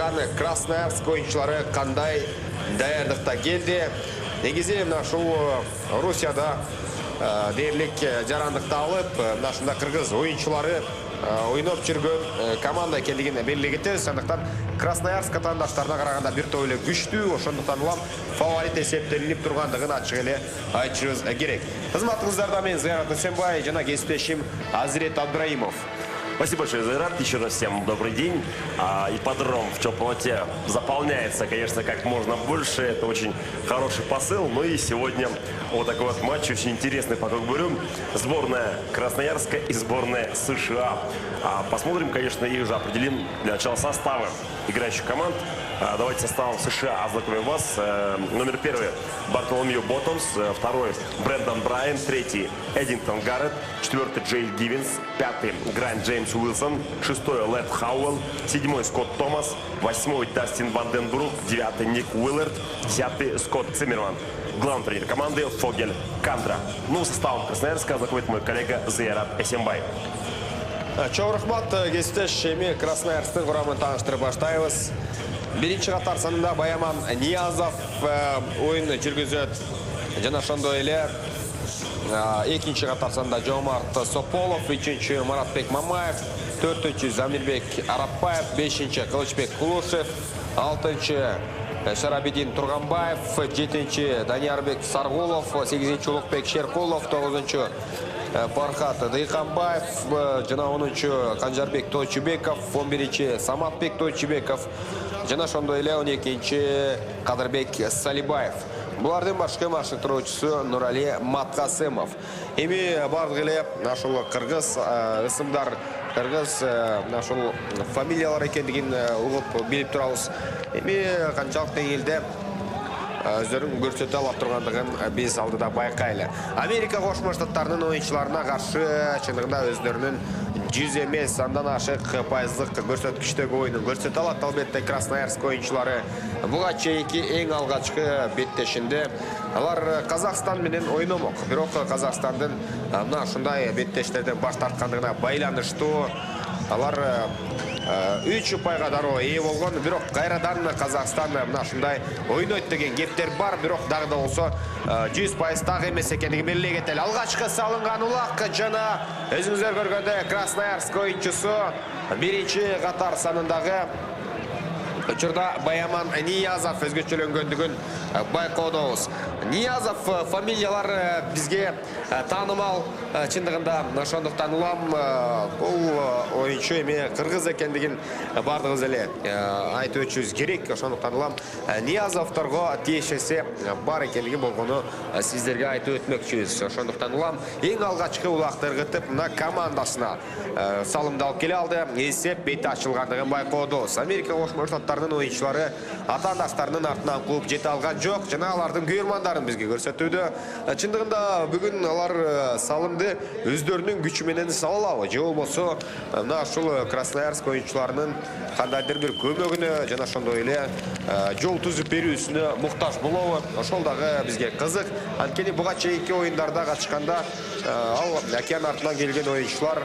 ошондуктан Красноярск оюнчулары кандай даярдыкта келди. Негизи ушул Русияда дээрлик жарандыкты алып, ушунда кыргыз оюнчулары ойноп жүргөн команда экендигин белгилегенбиз. Андыктан Красноярск атаандаштарына караганда бир топ эле күчтүү, ошондуктан улам фаворит эсептелинип тургандыгын ачык эле айтышыбыз керек. Кызматыңыздарда мен Зайрат Эсенбай жана кесиптешим Азирет Абдраимов. Спасибо большое, Зайрат. Еще раз всем добрый день. Ипподром в Чополоте заполняется, конечно, как можно больше. Это очень хороший посыл. Ну и сегодня вот такой вот матч, очень интересный, по как говорю. Сборная Красноярска и сборная США. Посмотрим, конечно, и уже определим для начала составы играющих команд. Давайте составом США ознакомим вас. Номер 1 Бартоломью Боттомс, второй Брэндон Брайан, третий Эдингтон Гарретт, четвертый Джей Гивенс, пятый Грант Джеймс Уилсон, шестой Лэд Хауэлл, седьмой Скотт Томас, восьмой Дастин Ванденбрук, девятый Ник Уиллард, десятый Скотт Циммерман. Главный тренер команды Фогель Кандра. Ну, составом Красноярска ознакомит мой коллега Зайрат Эсенбай. Чоң рахмат, кесиптеш, эми Красноярсктын курамын тааныштырып баштайбыз. Биринчи катар санында Баяман Ниязов ойын жүргүзөт. Жана ошондой эле экинчи катар санында Жомарт Сополов, үчүнчү Маратбек Мамаев, төртүнчү Замирбек Арапбаев, бешинчи Кылычбек Кулушев, алтынчы Шарабидин Турганбаев, жетинчи Даниярбек Саргулов, сегизинчи Улукбек Шеркулов, тогузунчу Пархат Дыйканбаев, жана 10-чу Канжарбек Тойчубеков, 11-чи Саматбек Тойчубеков, жана ошондой эле 12-чи Кадырбек Салибаев. Булардын башкы машыктыруучусу Нурали Маткасымов. Эми бардык эле ошол кыргыз ысымдар, кыргыз ошол фамилиялар экендигин угуп билип турабыз. Эми канчалык деңгээлде өздөрүн көрсөтө алып тургандыгын биз алдыда байкайлы. Америка Кошмо Штаттарынын оюнчуларына каршы чындыгында өздөрүнүн 100 эмес андан ашык пайыздык көрсөткүчтөгү оюнун көрсөтө алат. Албетте Красноярск оюнчулары буга чейинки эң алгачкы беттешинде алар Казакстан менен ойномок. Бирок Казакстандын мына ушундай беттештерден баш тарткандыгына байланыштуу алар 3 ұпайға дароо ээ болгон. Бирок кайрадан Казакстан мына ушундай ойнойт деген кептер бар. Бирок дагы да болсо 100% так эмес экендиги белгилегет эле. Алгачкы салынган улак жана өзүңүздөр көргөндөй Красноярск оюнчусу биринчи катар санындагы учурда Баяман Ниязов өзгөчөлөнгөндүгүн байкоодобуз. Ниязов фамилиялар бизге таанымал, чындыгында ошондуктан улам бул оюнчу эми кыргыз экендигин бардыгыбыз эле айтып өтүшүбүз керек. Ошондуктан улам Ниязовторго тиешеси бар экендиги болгону сиздерге айтып өтмөкчүбүз. Ошондуктан улам эң алгачкы улакты ыргытып мына командасына салымды алып келе алды. Эсеп бети ачылгандыгын байкоодубуз. Америка Кошмо Штаттарынын оюнчулары ата-анаштарынын артынан кууп жете алган жок, жана алардын күйөрмандарын бизге көрсөтүүдө. Чындыгында бүгүн алар салымды өздөрүнүн күчү менен сала алабы, же болбосо мына ушул Красноярск оюнчуларынын кандайдыр бир көмөгүнө жана ошондой эле жол түзүп берүүсүнө муктаж болобу? Ошол дагы бизге кызык. Анткени буга чейинки оюндарда катышканда ал океан артынан келген оюнчулар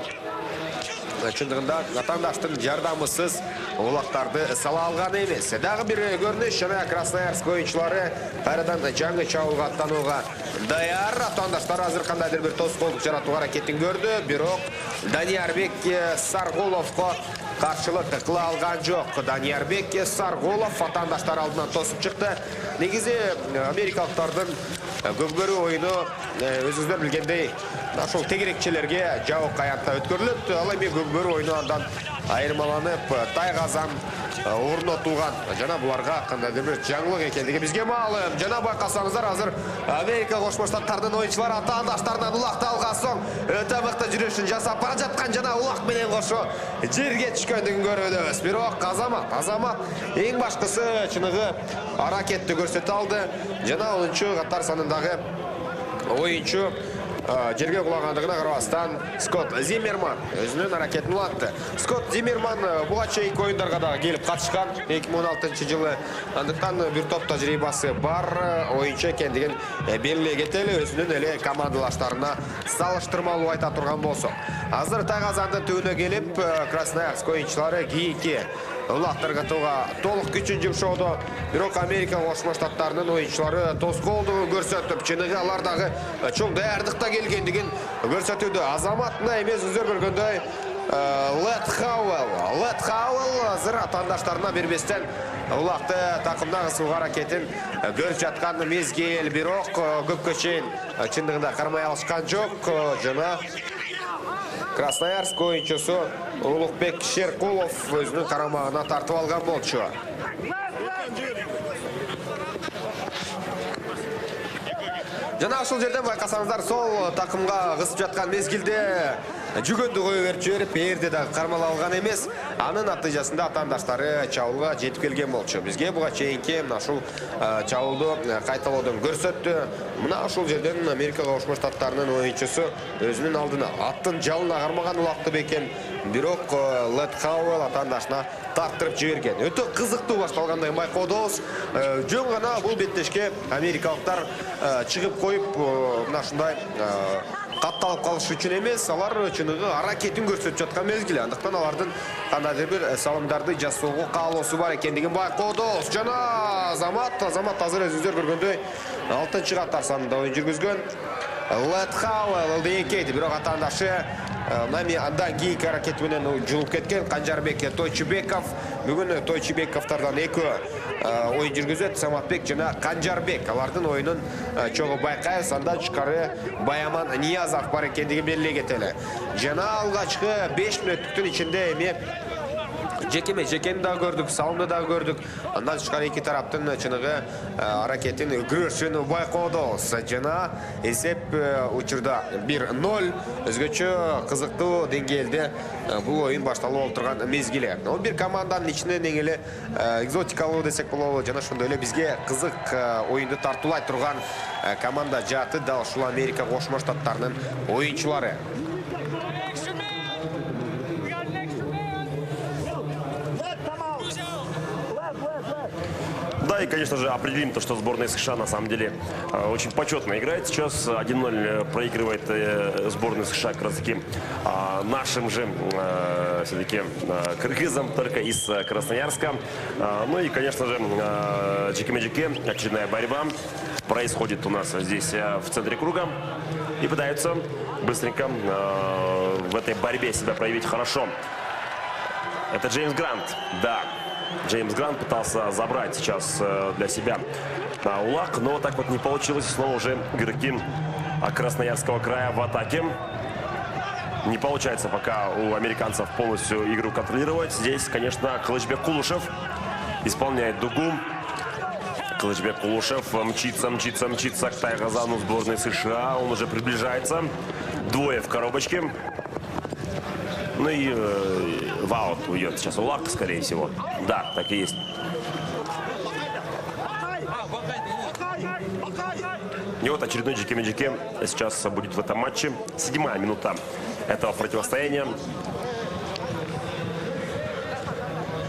чындыгында атаандаштын жардамысыз улактарды сала алган эмес. Дагы бир көрүнүш жана Красноярск оюнчулары кайрадан жаңы чабуулга аттанууга даяр. Атаандаштар азыр кандайдыр бир тоскоолдук жаратууга аракетин көрдү, бирок Даниярбек Саргуловго каршылык кыла алган жок. Даниярбек Саргулов атаандаштар алдынан тосуп чыкты. Негизи америкалыктардын көпкөрүү оюну өзүңүздөр билгендей ошол тегерекчелерге жабык аянтта өткөрүлөт. Ал эми көпкөрүү оюну андан айырмаланып тайгазан орнотулган жана буларга кандайдыр бир жаңылык экендиги бизге маалым. Жана байкасаңыздар, азыр Америка Кошмо Штаттарынын оюнчулары атаандаштарынан улакты алган соң өтө мыкты жүрүшүн жасап бара жаткан жана улак менен кошо жерге түшкөндүгүн көрөбүз. Бирок Азамат эң башкысы чыныгы аракетти көрсөтө алды. Жана 10-чу катар санындагы оюнчу жерге кулагандыгына карабастан Скотт Зиммерман өзүнүн аракетин улантты. Скотт Зиммерман буга чейинки оюндарга да келип катышкан 2016-жылы. Андыктан бир топ тажрыйбасы бар оюнчу экендигин белгилегет эле. Өзүнүн эле командалаштарына салыштырмалуу айта турган болсок. Азыр Тайгазандын түбүнө келип Красноярск оюнчулары кийинки Улақтарға толық күшін жұмшауды. Бирок Америка Кошмо Штаттарынын ойыншылары тоскоолдугун көрсөтүп, чыныгы алардағы чоң даярдыкта келгендигин көрсөтүүдө. Азаматына эмес өздөр көргөндөй Лед Хауэлл зыр атандаштарына бербестен улақты такымдагы сууга аракетин көрүп жаткан мезгил, бирок көпкө чейин чындыгында кармай алышкан жок. Жана Красноярск ойынчусу Улукбек Шеркулов өзүнүн карамагына тартып алган болчу. Жана ушул жерден байкасаңыздар, сол такымга кысып жаткан мезгилде жүгөндү коюп жиберип, эрде да кармалалган эмес. Анын натыйжасында атандаштары чабуулга жетип келген болчу. Бизге буга чейинки мына ушул чабуулду кайталоодон көрсөттү. Мына ушул жерден Америка Кошмо Штаттарынын ойынчусу өзүнүн алдына аттын жалына кармаган улакты бекен. Бирок Лед Хауэлл атандашына тарттырып жиберген. Өтө кызыктуу башталгандай байкоодобуз. Жөн гана бул беттешке америкалыктар чыгып коюп, мына ушундай катталып калыш үчүн эмес, алар чыныгы аракетин көрсөтүп жаткан мезгил. Андыктан алардын кандайдыр бир салымдарды жасоого каалоосу бар экендигин байкоодобуз. Жана Азамат азыр өзүңүздөр көргөндөй 6-чы катар санында оюн жүргүзгөн. Лед Хауэлл дейкейди, бирок атандашы нами андан кийинки аракети менен жулуп кеткен. Канжарбек Тойчубеков. Бүгүн Тойчубековтордон экөө оюн жүргүзөт. Саматбек жана Канжарбек. Алардын оюнун чогуу байкайбыз. Андан тышкары Баяман Ниязов бар экендигин белгилей кетели. Жана алгачкы 5 мүнөттүктүн ичинде эми жекени да көрдүк, салымды да көрдүк. Андан тышкары эки тараптын чыныгы аракетин күрөшүн байкоодобуз. Жана эсеп учурда 1-0. Өзгөчө кызыктуу деңгээлде бул оюн башталып отурган мезгили. Бир команданын ичинен эң эле экзотикалуу десек болобу, жана ошондой эле бизге кызык оюнду тартуулай турган команда жааты дал ушул Америка Кошмо Штаттарынын оюнчулары. Да, и, конечно же, определим то, что сборная США на самом деле очень почетно играет. Сейчас 1-0 проигрывает сборная США как раз таки нашим же все-таки кыргызам, только из Красноярска. Ну и, конечно же, Джеке-Меджике, очередная борьба происходит у нас здесь в центре круга. И пытаются быстренько в этой борьбе себя проявить хорошо. Это Джеймс Грант, да. Джеймс Грант пытался забрать сейчас для себя улак, но так вот не получилось. Снова уже игроки Красноярского края в атаке. Не получается пока у американцев полностью игру контролировать. Здесь, конечно, Кылычбек Кулушев исполняет дугу. Кылычбек Кулушев мчится к Тайгазану сборной США. Он уже приближается. Двое в коробочке. Ну и в аут уйдет сейчас улак, скорее всего. Да, так и есть. И вот очередной Джеке-Меджике сейчас будет в этом матче. 7-я минута этого противостояния.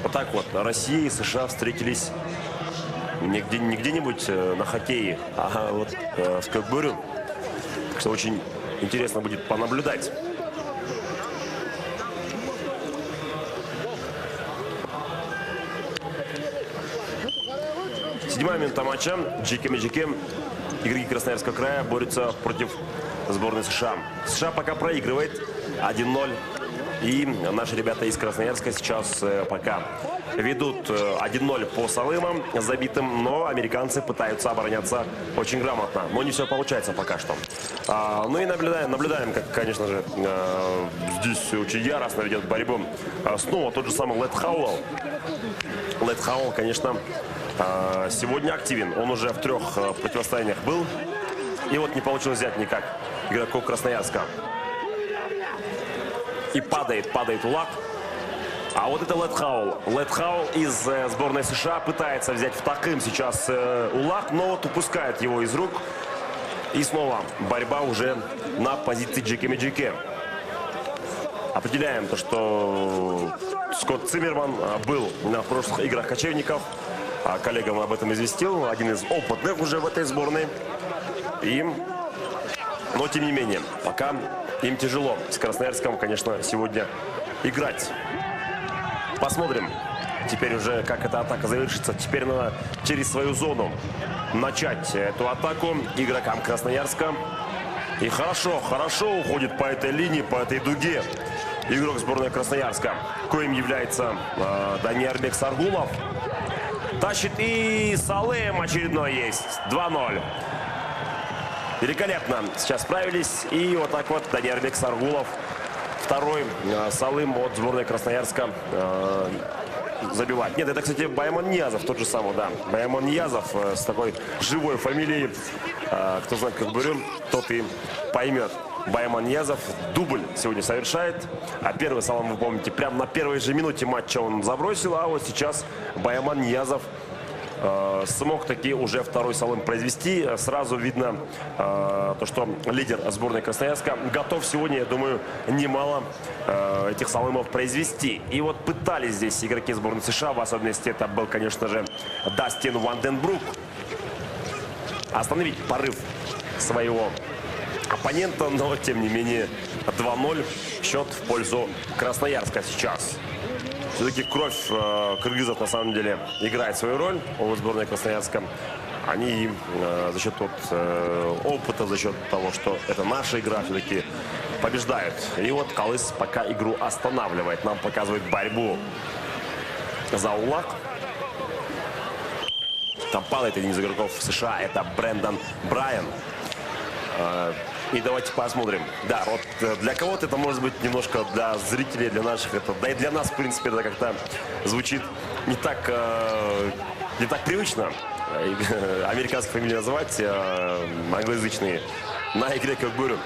Вот так вот Россия и США встретились не где-нибудь на хоккее, а вот в Кокбурю. Так что очень интересно будет понаблюдать. Седьмая минута матча. Джеке-Меджике. Игроки Красноярского края борются против сборной США. США пока проигрывает 1-0. И наши ребята из Красноярска сейчас пока ведут 1-0 по салымам забитым. Но американцы пытаются обороняться очень грамотно. Но не все получается пока что. Ну и наблюдаем, как, конечно же, здесь очень яростно ведет борьбу. Снова тот же самый Лед Хауэлл. Лед Хауэлл, конечно, сегодня активен. Он уже в 3 противостояниях был. И вот не получилось взять никак игроков Красноярска. И падает улак. А вот это Лед Хауэлл. Лед Хауэлл из сборной США пытается взять в такым сейчас улак, но вот упускает его из рук. И снова борьба уже на позиции Джеке-Меджике. Определяем то, что Скотт Циммерман был на прошлых играх кочевников. Коллегам об этом известил. Один из опытных уже в этой сборной. Но тем не менее, пока им тяжело с Красноярском, конечно, сегодня играть. Посмотрим, теперь уже как эта атака завершится. Теперь надо через свою зону начать эту атаку игрокам Красноярска. И хорошо уходит по этой линии, по этой дуге игрок сборной Красноярска, коим является Даниарбек Саргулов. Тащит и Салым очередной есть. 2-0. Великолепно сейчас справились. И вот так вот Даниарбек Саргулов, второй Салым от сборной Красноярска, забивать. Нет, это, кстати, Байман Ниязов, тот же самый, да. Байман Ниязов с такой живой фамилией. Кто знает, как говорю, тот и поймет. Байман Ниязов дубль сегодня совершает. А первый салам, вы помните, прямо на первой же минуте матча он забросил. А вот сейчас Байман Ниязов смог таки уже второй салам произвести. Сразу видно то, что лидер сборной Красноярска готов сегодня, я думаю, немало этих салымов произвести. И вот пытались здесь игроки сборной США, в особенности это был, конечно же, Дастин Ванденбрук, остановить порыв своего оппонента, но тем не менее 2-0 счет в пользу Красноярска сейчас. Все-таки кровь кыргызов на самом деле играет свою роль у сборной Красноярска. Они за счет опыта, за счет того, что это наша игра, все-таки побеждают. И вот Калыс пока игру останавливает. Нам показывает борьбу за Улак. Там падает один из игроков США. Это Брэндон Брайан. И давайте посмотрим. Да, вот для кого-то это может быть немножко, для зрителей, для наших, это, да и для нас, в принципе, это как-то звучит не так привычно. Американские фамилии называть, англоязычные, на игре как бы.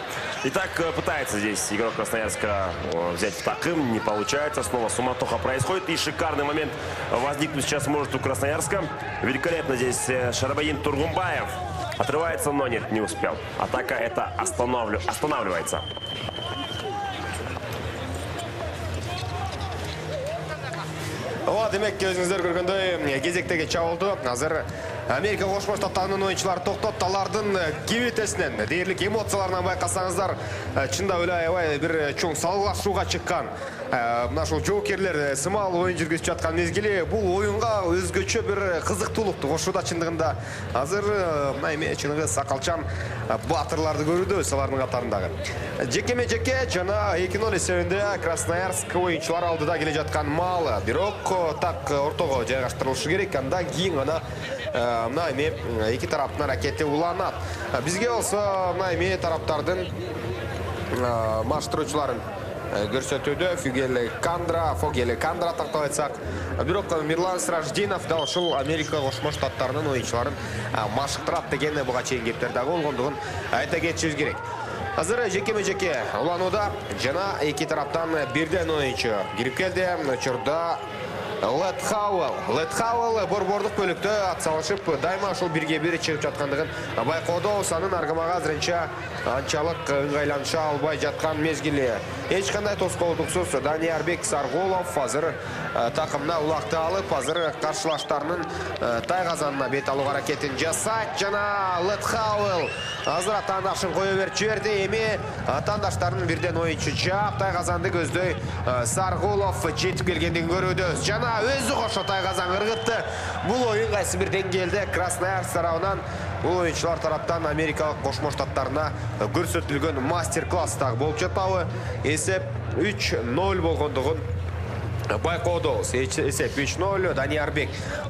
Итак, пытается здесь игрок Красноярска взять в такым, не получается. Снова суматоха происходит. И шикарный момент возникнуть сейчас может у Красноярска. Великолепно здесь Шарабадин Тургумбаев. Отрывается, но нет, не успел. Атака это останавливается. Ооба, демек өзүңүздөр көргөндөй кезектеги чабуулду азыр Америка Кошмо Штаттарынын оюнчулары токтотtu. Алардын кебетесинен дээрлик эмоцияларынан байкасаңыздар, чындап эле аябай бир чоң салгылашууга чыккан. Мына ушул жоокерлер сымал оюн жүргүзүп жаткан мезгили бул оюнга өзгөчө бир кызыктуулукту кошууда чындыгында. Азыр мына эме чыныгы сакалчан баатырларды көрүүдөбүз алардын катарындагы. Жекеме-жеке жана 2-0 эсебинде Красноярск оюнчулары алдыда келе жаткан мал. Бирок так ортого жайгаштырылышы керек. Андан кийин гана мына эме эки тараптын аракети уланат. Бизге болсо мына эме тараптардын маштыруучуларын көрсөтүүдө Фогеле Кандра тактап айтсак. Бирок Мирлан Сраждинов да ушул Америка Кошмо Штаттарынын оюнчуларын машыктырат деген буга чейин кептер дагы болгондугун айта кетишибиз керек. Азыр жеке-жеке уланууда жана эки тараптан бирден оюнчу кирип келди. Учурда Лет Хауэлл борбордук бөлүктө атсалышып дайыма ушул бирге бир чыгып жаткандыгын байкоодобуз. Анын аргамага азырынча анчалык ыңгайланыша албай жаткан мезгили. Эч кандай тоскоолдуксуз Даниарбек Саргулов азыр такымына улакты алып, азыр каршылаштарынын тайгазанына бет алуу аракетин жасайт. Жана Лет Хауэлл азыр атаандашын кое берип жиберди. Эми атаандаштарын бирден оюнчу чап тайгазанды көздөй Саргулов жетип келгендигин көрүүдөбүз. Жана өзү кошо тайгазан ыргытты. Бул оюн кайсы бир деңгээлде Красноярск тарабынан бул оюнчулар тараптан Америкалык Кошмо Штаттарына көрсөтүлгөн мастер-класс дагы болуп жатабы. Эсеп 3-0 болгондугун байкоодобуз. Эсеп 3-0. Даниарбек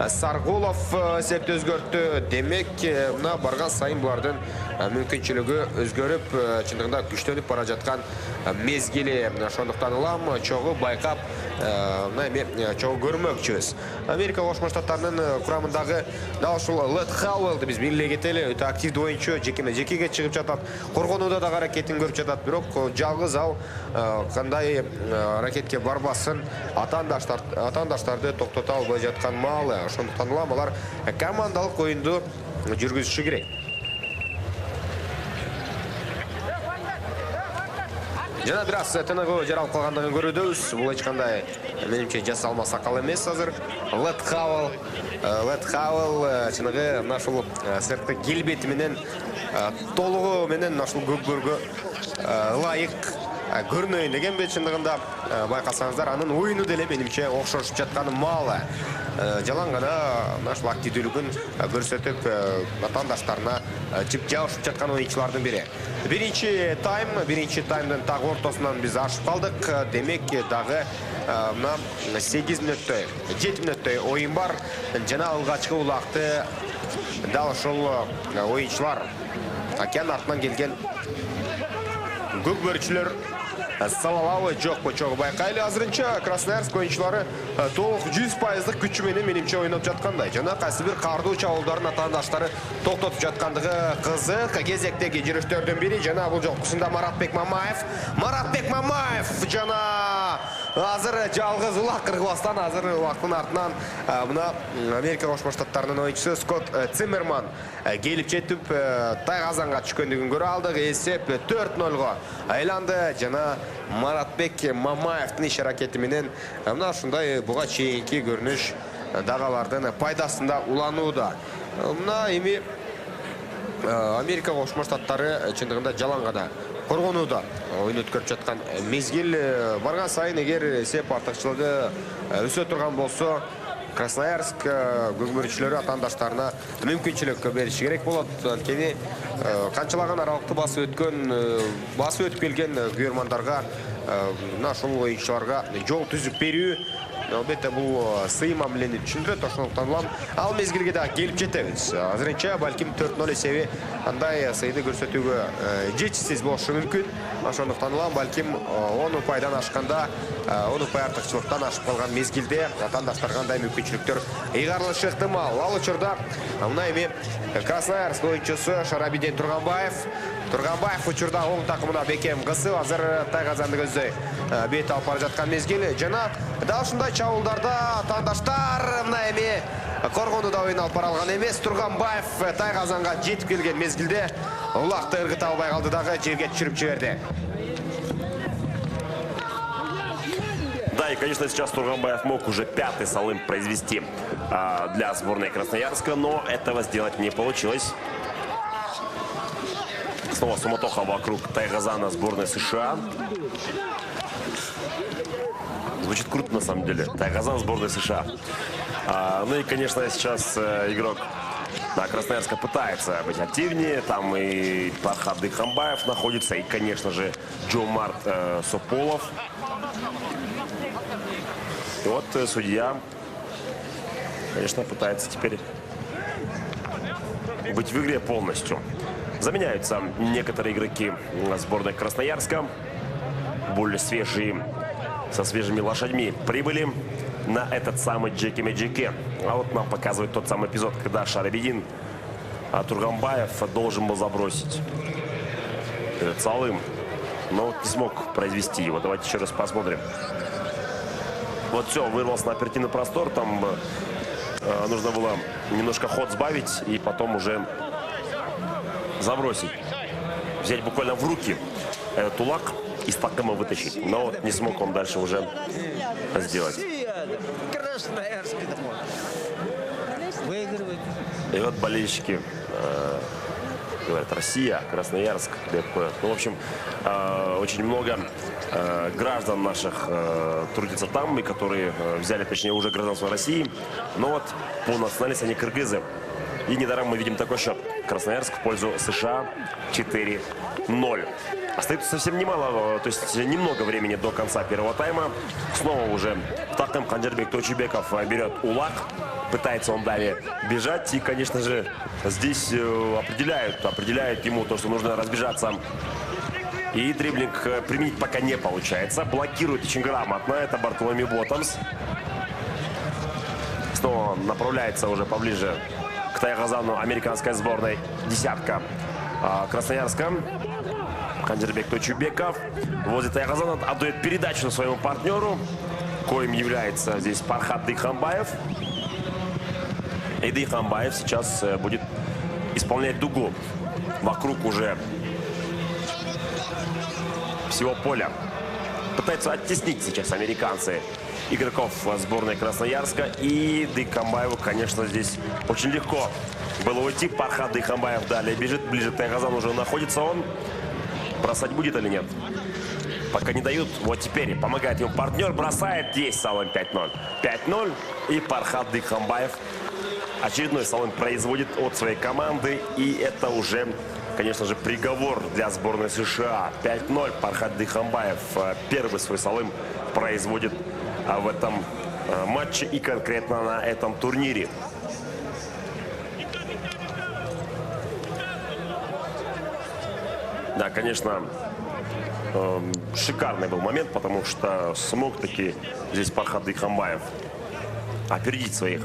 Саргулов эсепти өзгөрттү. Демек, мына барган сайын булардын мүмкүнчүлүгү өзгөрүп, чындыгында күчтөнүп бара жаткан мезгили. Ошондуктан улам чогуу байкап, чогуу көрмөкчүбүз. Америка Кошмо Штаттарынын курамындагы дал ушул Лет Хауэллди биз белгилей кетели. Өтө активдүү оюнчу, жекеме-жекеге чыгып жатат. Коргонууда дагы аракетин көрүп жатат. Бирок жалгыз ал кандай аракетке барбасын атаандаштарды токтото албай жаткан маалы. Ошондуктан улам алар командалык оюнду жүргүзүшү керек. Жана бир аз тыныгуу жаралып калгандыгын көрүүдөбүз. Бул эч кандай менимче жасалма сакал эмес азыр. Лет Хауэлл чыныгы мына ушул сырткы келбети менен толугу менен ушул көкбөргө ылайык көрінейін деген бет шындығында байқасаңыздар, анын ойыны деле менімше оқшашып жатқаны малы. Жалаң ғана нашыл активділігін көрсетіп атандаштарына жіп жауышып жатқан ойыншылардың бірі. Бірінші таймдың тағы ортасынан біз ашып қалдық. Демек дағы 8 минуттай, 7 минуттай ойын бар. Жана алғачқы улақты дал шол ойыншылар океан артынан келген көк бөрікшілер салалауы жоқ почоғы байқайлы. Азырынша Красноярск ойыншылары толық 100%-лық күшіменен менімше ойнап жатқандай. Жана қайсы бір қарду чауылдарын атандаштары тоқтатып жатқандығы қызық. Кезектегі жүрістерден бері жана бұл жоққысында Маратбек Мамаев жана азыр жалғыз улақ Қырғызстан, азыр улақтың артынан мына Америка Қосшы Штаттарының ойыншысы Скотт Циммерман келіп жетіп Тайқазанға түскендігін көрі алдық. Есеп 4-0-ға айланды. Жана Маратбек Мамаевтың еш әрекетіменен мына шындай бұға чейінкі көрініш дағалардың пайдасында улануыда. Мына еме Америка Қосшы Штаттары чындығында жаланғада қорғануда ойын өткөріп жатқан мезгіл барған сайын егер сеп артықшылығы өсе тұрған болса, Красноярск көкбөрікшілері атандаштарына мүмкіншілік беріші керек болады. Кені қаншылаған аралықты басы өтіп келген күйермандарға, нашыл ойыншыларға жол түзіп беру. Әлбетте бұл сыйым амленді түшіндірі тоқшылықтан ұлам. Ал мезгілге да келіп жетеміз. Азырынша бәлкім 4-0 есебі андай сыйды көрсетуге жетісіз болшы мүмкін. Ашондықтан ұлам бәлкім 10 ұпайдан ашқанда, 10 ұпай артықшылықтан ашып қалған мезгілде атандаштарғандай мүмкіншіліктер иғарлы шықты мал. Ал ұчырда мұна еме Красноярск ойыншысы Шарабиден Тұрғанбаев ұчырда оң тақымына бекем қысы. Азыр Тайқазанды көзді бет алып бара жатқан мезгіл. Жана дашындай чауылдарда атандаштар мұна еме қорғонуда ойын алып бара алған емес. Тұрғанбаев Тайқазанға жетіп келген мезгілде ұлақты ырғыт албай қалдыдағы жерге түсіріп жіберді. Да, и, конечно, сейчас Турганбаев мог уже 5-й салым произвести для сборной Красноярска, но этого сделать не получилось. Снова суматоха вокруг Тайқазана сборной США. Звучит круто на самом деле. Тайқазан сборной США. Ну и, конечно, сейчас игрок Красноярска пытается быть активнее. Там и Пархат Дыхамбаев находится, и, конечно же, Джомарт Сополов. И вот судья, конечно, пытается теперь быть в игре полностью. Заменяются некоторые игроки сборной Красноярска. Более свежие, со свежими лошадьми прибыли на этот самый Джеки-Меджике. А вот нам показывает тот самый эпизод, когда Шарабидин Турганбаев должен был забросить этот салым, но вот не смог произвести его. Давайте еще раз посмотрим. Вот все, вырвался на оперативный простор. Там нужно было немножко ход сбавить и потом уже забросить. Взять буквально в руки этот тулак и с такома вытащить. Но вот не смог он дальше уже сделать. И вот болельщики говорят: Россия, Красноярск. Ну, в общем, очень много граждан наших трудятся там, и которые взяли, точнее, уже гражданство России. Но вот по национальности они кыргызы. И недаром мы видим такой счет. Красноярск в пользу США 4-0. Остается совсем немало, то есть немного времени до конца первого тайма. Снова уже Такым Канджарбек Тойчубеков берет улак. Пытается он далее бежать. И, конечно же, здесь определяют ему то, что нужно разбежаться. И дриблинг применить пока не получается. Блокирует очень грамотно. Это Бартоломей Боттомс. Снова направляется уже поближе к Тайқазану американской сборной десятка Красноярска. Канджарбек Тойчубеков возле Тайқазана отдает передачу своему партнеру, коим является здесь Пархат Дыхамбаев. И Дыхамбаев сейчас будет исполнять дугу вокруг уже всего поля. Пытаются оттеснить сейчас американцы игроков сборной Красноярска. И Дыхамбаеву, конечно, здесь очень легко было уйти. Пархат Дыхамбаев далее бежит. Ближе к Тайқазану уже находится он. Бросать будет или нет? пока не дают. Вот теперь помогает ему партнер, бросает. Есть Салым 5-0. 5-0. И Пархат Дыхамбаев очередной салым производит от своей команды. И это уже, конечно же, приговор для сборной США. 5-0. Пархат Дыхамбаев первый свой салым производит в этом матче и конкретно на этом турнире. Да, конечно, шикарный был момент, потому что смог таки здесь Пархат Дыхамбаев опередить своих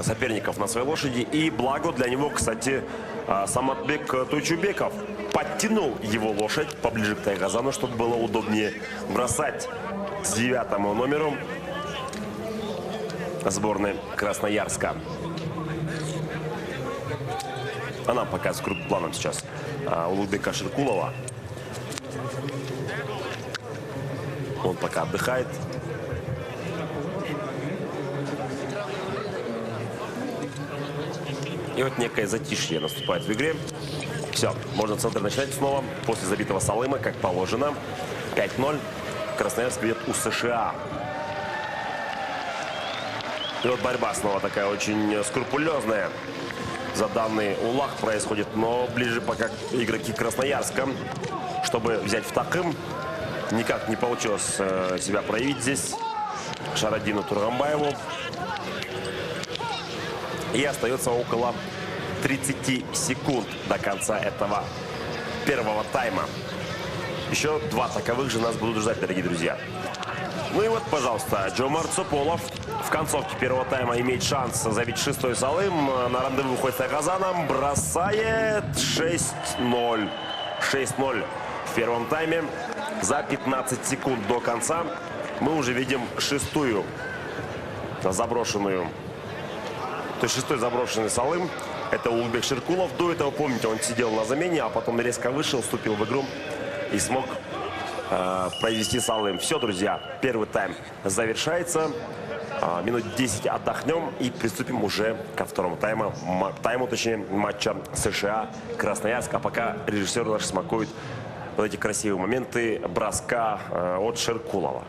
соперников на своей лошади. И благо для него, кстати, Саматбек Тойчубеков подтянул его лошадь поближе к Тайгазану, чтобы было удобнее бросать с 9-м номером сборной Красноярска. Она показывает крупным планом сейчас Улугбека Шеркулова. Он пока отдыхает. И вот некое затишье наступает в игре. Все, можно центр начинать снова. После забитого салыма, как положено. 5-0. Красноярск ведет у США. И вот борьба снова такая очень скрупулезная. За данный улах происходит, но ближе пока игроки Красноярска. Чтобы взять в такым, никак не получилось себя проявить здесь Шарадину Тургамбаеву. И остается около 30 секунд до конца этого первого тайма. Еще два таковых же нас будут ждать, дорогие друзья. Ну и вот, пожалуйста, Джомар Цополов в концовке первого тайма имеет шанс забить 6-й салым. На рандеву выходит с Тайгазаном, бросает 6-0. 6-0 в первом тайме. За 15 секунд до конца мы уже видим шестую заброшенную. То есть шестой заброшенный салым. Это Улугбек Шеркулов. До этого, помните, он сидел на замене, а потом резко вышел, вступил в игру и смог произвести салым. Все, друзья, первый тайм завершается. Минут 10 отдохнем и приступим уже ко второму тайму, точнее, матча США-Красноярск. А пока режиссер наш смакует вот эти красивые моменты броска от Шеркулова.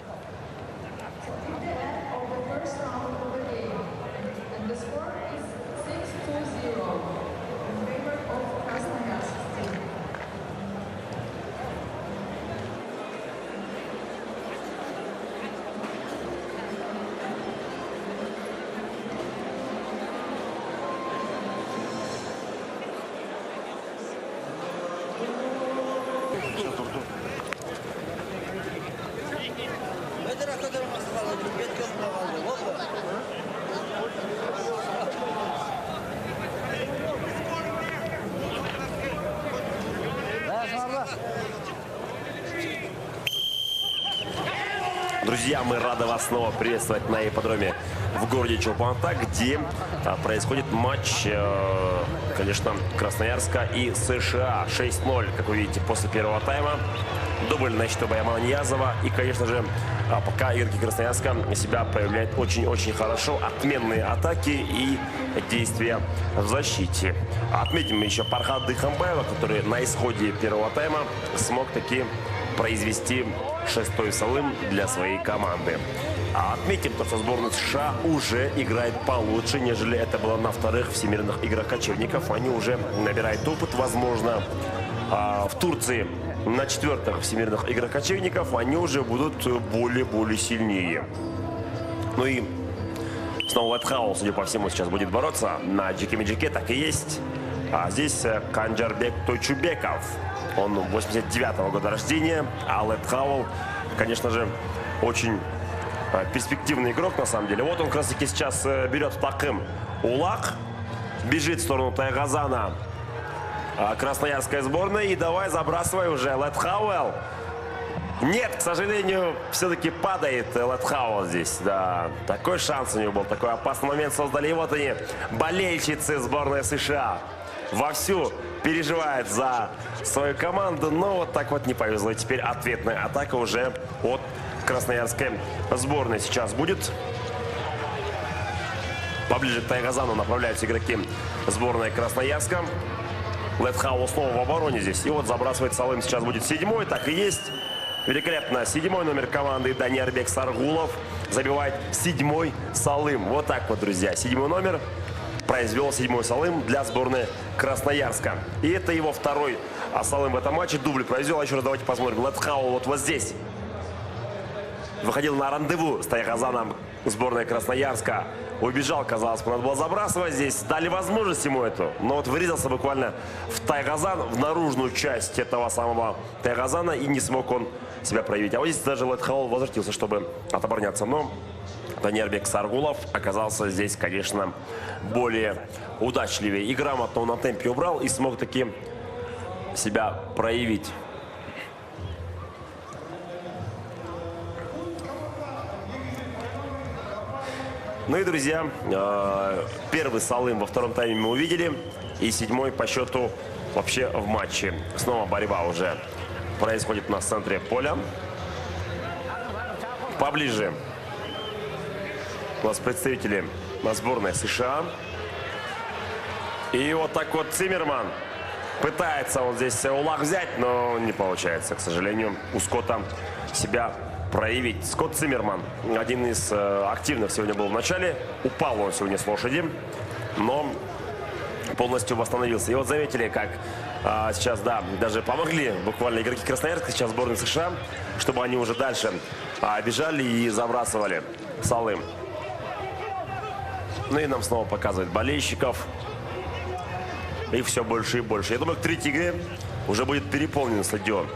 Друзья, мы рады вас снова приветствовать на ипподроме в городе Чолпан-Ата, где происходит матч, конечно, Красноярска и США. 6-0, как вы видите, после первого тайма. Дубль на счету Баямана Ниязова. И, конечно же, пока игроки Красноярска себя проявляют очень-очень хорошо. Отменные атаки и действия в защите. Отметим еще Пархат Дыхамбаева, который на исходе первого тайма смог таки произвести 6-й салым для своей команды. А отметим, что сборная США уже играет получше, нежели это было на вторых всемирных играх кочевников. Они уже набирают опыт, возможно, в Турции на 4-х всемирных играх кочевников они уже будут более сильнее. Ну и снова Летхаул, судя по всему, сейчас будет бороться на Джеке-Меджеке, так и есть. А здесь Канджарбек Тойчубеков. Он 89-го года рождения, а Летхаул, конечно же, очень перспективный игрок на самом деле. Вот он как раз таки сейчас берет в такым улак, бежит в сторону Тайгазана красноярская сборная. И давай забрасывай уже Летхауэл. Нет, к сожалению, все-таки падает Летхауэл здесь. Да, такой шанс у него был, такой опасный момент создали. И вот они, болельщицы сборной США, вовсю переживает за свою команду, но вот так вот не повезло. И теперь ответная атака уже от красноярской сборной сейчас будет. Поближе к Тайгазану направляются игроки сборной Красноярска. Летхаул снова в обороне здесь. И вот забрасывает салым сейчас будет 7-й, так и есть. Великолепно. 7-й номер команды Даниярбек Саргулов забивает 7-й Салым. Вот так вот, друзья. 7-й номер произвел 7-й Салым для сборной Красноярска. И это его второй Салым в этом матче. Дубль произвел. Еще раз давайте посмотрим. Летхаул вот здесь выходил на рандеву с Тайгазаном сборной Красноярска. Убежал, казалось бы, надо было забрасывать здесь. Дали возможность ему эту. Но вот вырезался буквально в Тайгазан, в наружную часть этого самого Тайгазана. И не смог он себя проявить. А вот здесь даже Летхаул возвратился, чтобы отобороняться. Но Даниярбек Саргулов оказался здесь, конечно, более удачливее. И грамотно он на темпе убрал и смог таки себя проявить. Ну и, друзья, первый Салым во втором тайме мы увидели. И 7-й по счету вообще в матче. Снова борьба уже происходит у нас в центре поля. Поближе у нас представители на сборной США. И вот так вот Циммерман. Пытается он здесь улак взять, но не получается, к сожалению, у Скотта себя проявить. Скотт Циммерман, один из активных сегодня был в начале. Упал он сегодня с лошади, но полностью восстановился. И вот заметили, как сейчас, да, даже помогли буквально игроки Красноярска, сейчас сборной США, чтобы они уже дальше бежали и забрасывали Салым. Ну и нам снова показывают болельщиков. И все больше и больше. Я думаю, к третьей игре уже будет переполнен стадион.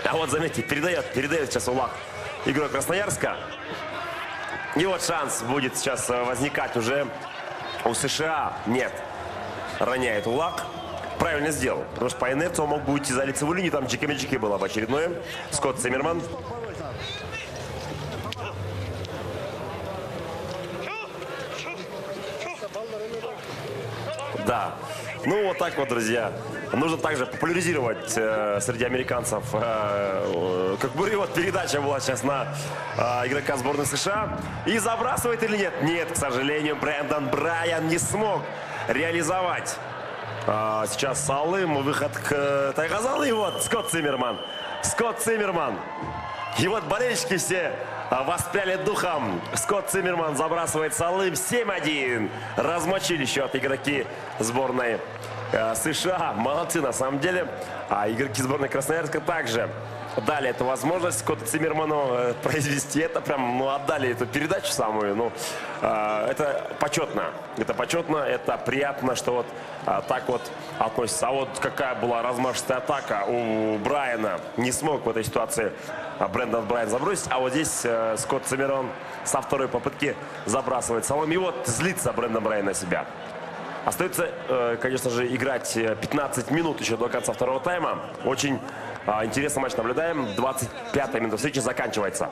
А вот, заметьте, передает сейчас улак игрок Красноярска. И вот шанс будет сейчас возникать уже у США. Нет, роняет улак. Правильно сделал, потому что по инерции он мог бы уйти за лицевую линию. Там джики-меджики было бы очередное. Скотт Циммерман. Да, ну вот так вот, друзья. Нужно также популяризировать среди американцев. Как бы вот передача была сейчас на игрока сборной США. И забрасывает или нет? Нет, к сожалению, Брэндон Брайан не смог реализовать. Сейчас Салым, выход к Тайгазану. И вот Скотт Циммерман. Скотт Циммерман. И вот болельщики все воспряли духом. Скотт Циммерман забрасывает Салым. 7-1. Размочили счет игроки сборной США. Молодцы на самом деле. А игроки сборной Красноярска также дали эту возможность Скотту Циммерману произвести это. Прям, ну, отдали эту передачу самую. Ну, это почетно. Это почетно, это приятно, что вот так вот относится. А вот какая была размашистая атака у Брайана. Не смог в этой ситуации Брэндон Брайан забросить. А вот здесь Скотт Циммерман со второй попытки забрасывает Салым. И вот злится Брэндон Брайан на себя. Остается, конечно же, играть 15 минут еще до конца второго тайма. Очень интересный матч наблюдаем. 25-я минута встречи заканчивается.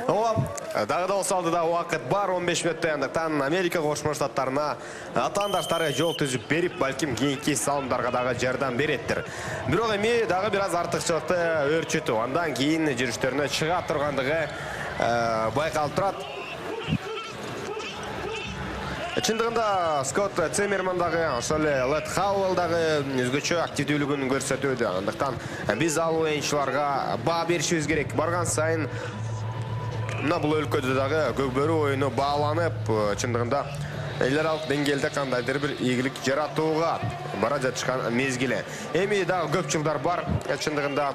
Дағы да осалды да уақыт бар 15 минутта андықтан Америка Қосшы Штаттарына атандаштары жол түзіп беріп, бәлкім кейінгі салымдарға дағы жәрдем береттір. Бірақ еме дағы біраз артықшылықты өрчету. Андан кейін жүріштеріне шыға тұрғандығы байқалып тұрады. Чындығында Скотт Циммермандағы, Летхауэлдағы өзгөчө активдүүлүгүн көрсөтүүдө. Андыктан биз ал оюнчуларга баа беришибиз керек. Барган сайын бул өлкөдө дагы көкбөрү оюну бааланып, чындыгында эл аралык деңгээлде кандайдыр бир ийгилик жаратууга бара жатышкан мезгили. Эми дагы көп жылдар бар, чындыгында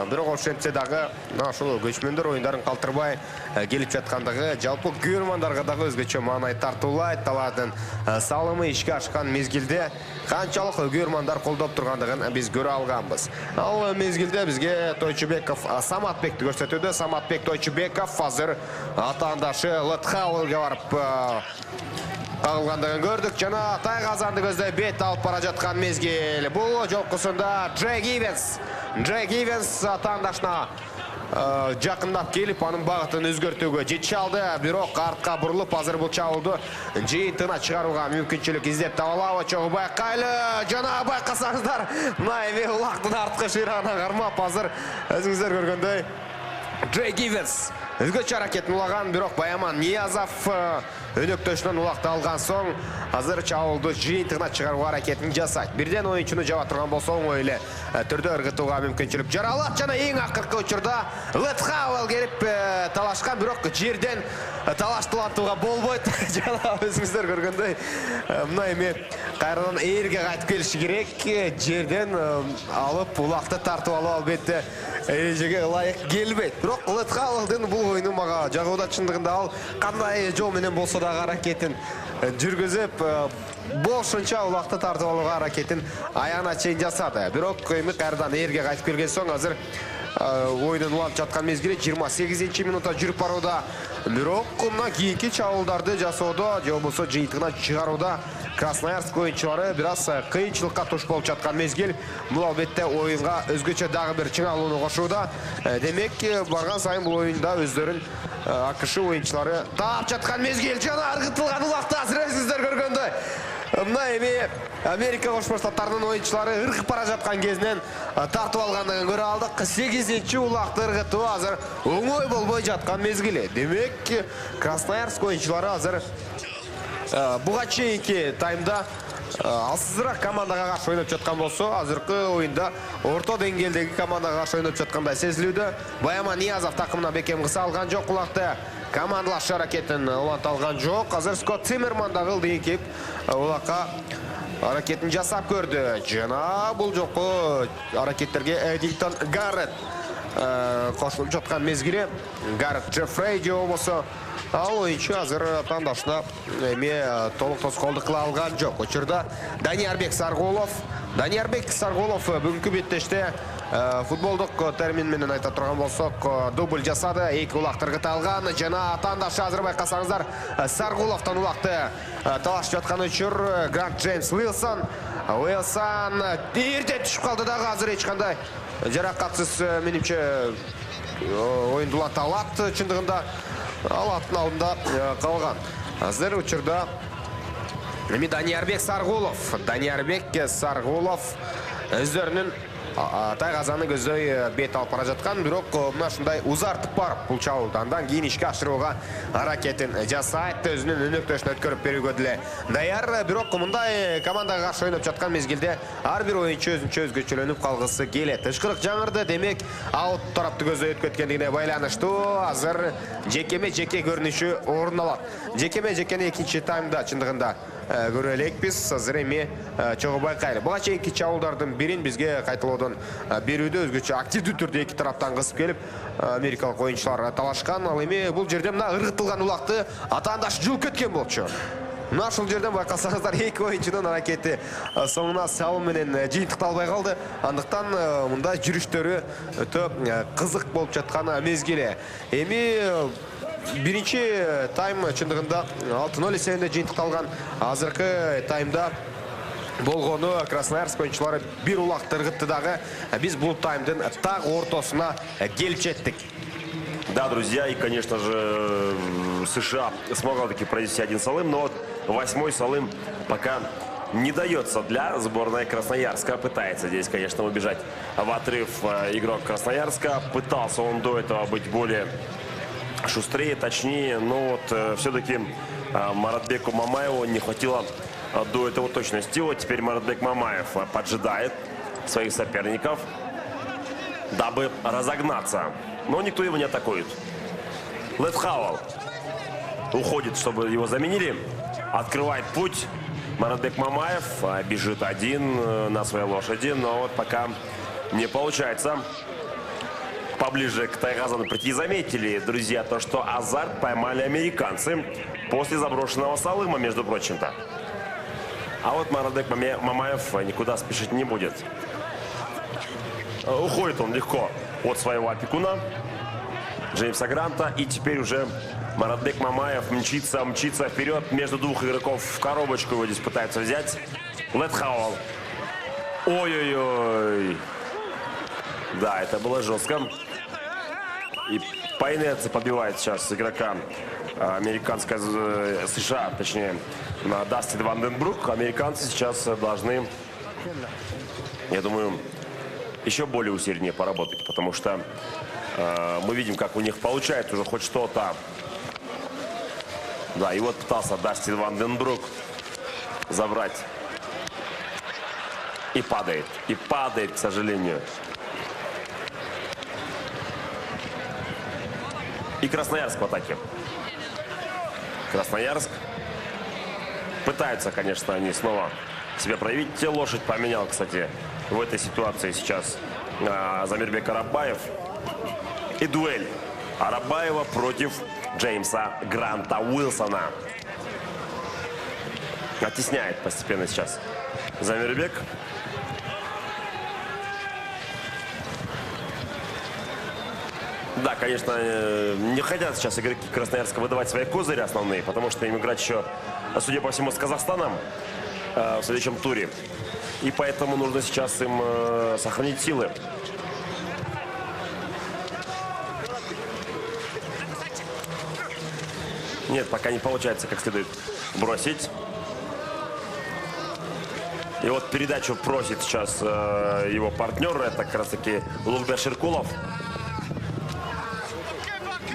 бирок ошентсе дагы ошол көчмөндөр оюндарын калтырбай келип жаткандыгы жалпы көрөрмандарга дагы өзгөчө маанай тартуулайт. Алардын салымы ишке ашкан мезгилде канчалык көрөрмандар колдоп тургандыгын биз көрө алганбыз. Ал мезгилде бизге Тойчубеков Саматбекти көрсөтүүдө. Саматбек Тойчубеков азыр атаандашы Летхауэлге барып кагылгандыгын көрдүк. Жана Тайгазанды көздөй бет алып бара жаткан мезгил. Бул жолкусунда Джек Ивенс атаандашына жакындап келип, анын багытын өзгөртүүгө жетише алды. Бирок артка бурулуп, азыр бул чабуулду жыйынтыгына чыгарууга мүмкүнчүлүк издеп таба алабы? Чогуу байкайлы. Жана байкасаңыздар, мына эми улактын арткы шыйрагына кармап, азыр өзүңүздөр көргөндөй Джек Ивенс Өзгөчө аракетін улаган, бирок Баяман Ниязов өнөктөшүнөн улакты алган соң, азыр чабуулду жыйынтыгына чыгаруу аракетин жасайт. Бирден оюнчуну жаба турган болсо оңой эле түрдө ыргытууга мүмкүнчүлүк жаралат жана эң акыркы учурда Летхауэл келип талашкан, бирок жерден талаштуулантууга болбойт. Жана өзүңүздөр көргөндөй, мына эми кайрадан ээрге кайтып келиши керек. Жерден алып улакты тартып алуу албетте эрежеге ылайык келбейт. Бирок Летхауэлдин бул оюну мага жагууда, чындыгында ал кандай жол менен болсо дагы аракетин жүргүзүп, бошунча улакты тартып алууга аракетин аягына чейин жасады. Бирок эми кайрадан ээрге кайтып келген соң, азыр ойунун уланып жаткан мезгили 28-минутта жүрүп барууда. Бирок мына кийинки чабуулдарды жасоодо, же болбосо жыйынтыгына чыгарууда Красноярск оюнчулары бир аз кыйынчылыкка туш болуп жаткан мезгил. Бул албетте оюнга өзгөчө дагы бир чыңалууну кошууда. Демек, барган сайын бул оюнда өздөрүн АКШ оюнчулары таап жаткан мезгил. Жана ыргытылган улакты азыр өзүңүздөр көргөндөй. Мына эми Америка Кошмо Штаттарынын оюнчулары ыргып бара жаткан кезинен тартып алгандыгын көрө алдык. 8-чи улакты ыргытуу азыр оңой болбой жаткан мезгили. Демек, Красноярск оюнчулары азыр буга чейинки таймда алсызыраак командага каршы ойноп жаткан болсо, азыркы оюнда орто деңгээлдеги командага каршы ойноп жаткандай сезилүүдө. Баяман Ниязов такымына бекем кыса алган жок, улакты командалаш аракетин уланта алган жок. Азыр Скотт Циммерман дагы ылдыйын кеп улакка аракетин жасап көрдү. Жана бул жокку аракеттерге Эдингтон Гаррет кошулуп жаткан мезгили. Гаррет Джеффрей же болбосо ал оюнчу азыр тандашына эми толук тоскоолдук кыла алган жок. Учурда Даниярбек Саргулов бүгүнкү беттеште футболдук термин менен айта турган болсок, дубль жасады, 2 улакты ыргыта жана атаандашы азыр байкасаңыздар Саргуловдон улакты талашып жаткан учур Грант Джеймс Уилсон эрте түшүп калды дагы, азыр эч кандай жаракатсыз менимче оюнду уланта алат. Чындыгында ал аттын алдында калган. Азыр учурда эми Даниярбек Саргулов өздөрүнүн тайгазаны көздөй бет алып бара жаткан, бирок мына ушундай узартып барып бул чабуулду андан кийин ишке ашырууга аракетин жасайт, өзүнүн өнөктөшүн өткөрүп берүүгө деле даяр. Бирок мындай командага каршы ойноп жаткан мезгилде ар бир оюнчу өзгөчөлөнүп калгысы келет. Тышкырык жаңырды, демек аут тарапты көздөй өтүп кеткендигине байланыштуу азыр жекеме-жеке көрүнүшү орун алат. Жекеме-жекени экинчи таймда чындыгында көрө элекпиз. Азыр эми чогуу байкайлы. Буга чейинки чабуулдардын бирин бизге кайталоодон берүүдө өзгөчө активдүү түрдө эки тараптан кысып келип америкалык оюнчулар талашкан. Ал эми бул жерде мына ыргытылган улакты атаандаш жулуп кеткен болчу. Мына ушул жерден байкасаңыздар, эки оюнчунун аракети соңуна салым менен жыйынтыкталбай калды. Андыктан мындай жүрүштөрү өтө кызык болуп жаткан мезгили. Эми биринчи тайм чындыгында 6-0 эсебинде жыйынтыкталган. Азыркы таймда болгону Красноярск оюнчулары бир улакты ыргытты дагы. Биз бул таймдын так ортосуна келип жеттик. Да, друзья, и, конечно же, США смогла таки провести один салым, но вот 8-й салым пока не дается для сборной Красноярска. Пытается здесь, конечно, убежать в отрыв игрок Красноярска. Пытался он до этого быть более шустрее, точнее, но вот все-таки Маратбеку Мамаеву не хватило до этого точности. Вот теперь Маратбек Мамаев поджидает своих соперников, дабы разогнаться. Но никто его не атакует. Летхауэл уходит, чтобы его заменили. Открывает путь. Маратбек Мамаев бежит один на своей лошади, но вот пока не получается. Поближе к Тайгазану прийти. Заметили, друзья, то, что азарт поймали американцы после заброшенного салыма, между прочим-то. А вот Маратбек Мамаев никуда спешить не будет. Уходит он легко от своего опекуна Джеймса Гранта. И теперь уже Маратбек Мамаев мчится вперед между двух игроков. В коробочку его здесь пытаются взять. Летхауэл. Ой-ой-ой. Да, это было жестко. И по инерции побивает сейчас игрока американская США, точнее, Дастин Ванденбрук. Американцы сейчас должны, я думаю, еще более усерднее поработать, потому что Мы видим, как у них получается уже хоть что-то. Да, и вот пытался Дастин Ванденбрук забрать. И падает. И падает, к сожалению. И Красноярск в атаке. Красноярск. Пытаются, конечно, они снова себя проявить. Лошадь поменял, кстати, в этой ситуации сейчас Замирбек Арабаев. И дуэль Арабаева против Джеймса Гранта Уилсона. Оттесняет постепенно сейчас Замирбек. Да, конечно, не хотят сейчас игроки Красноярска выдавать свои козыри основные, потому что им играть еще, судя по всему, с Казахстаном в следующем туре. И поэтому нужно сейчас им сохранить силы. Нет, пока не получается как следует бросить. И вот передачу просит сейчас его партнер, это как раз таки Улугбек Шеркулов.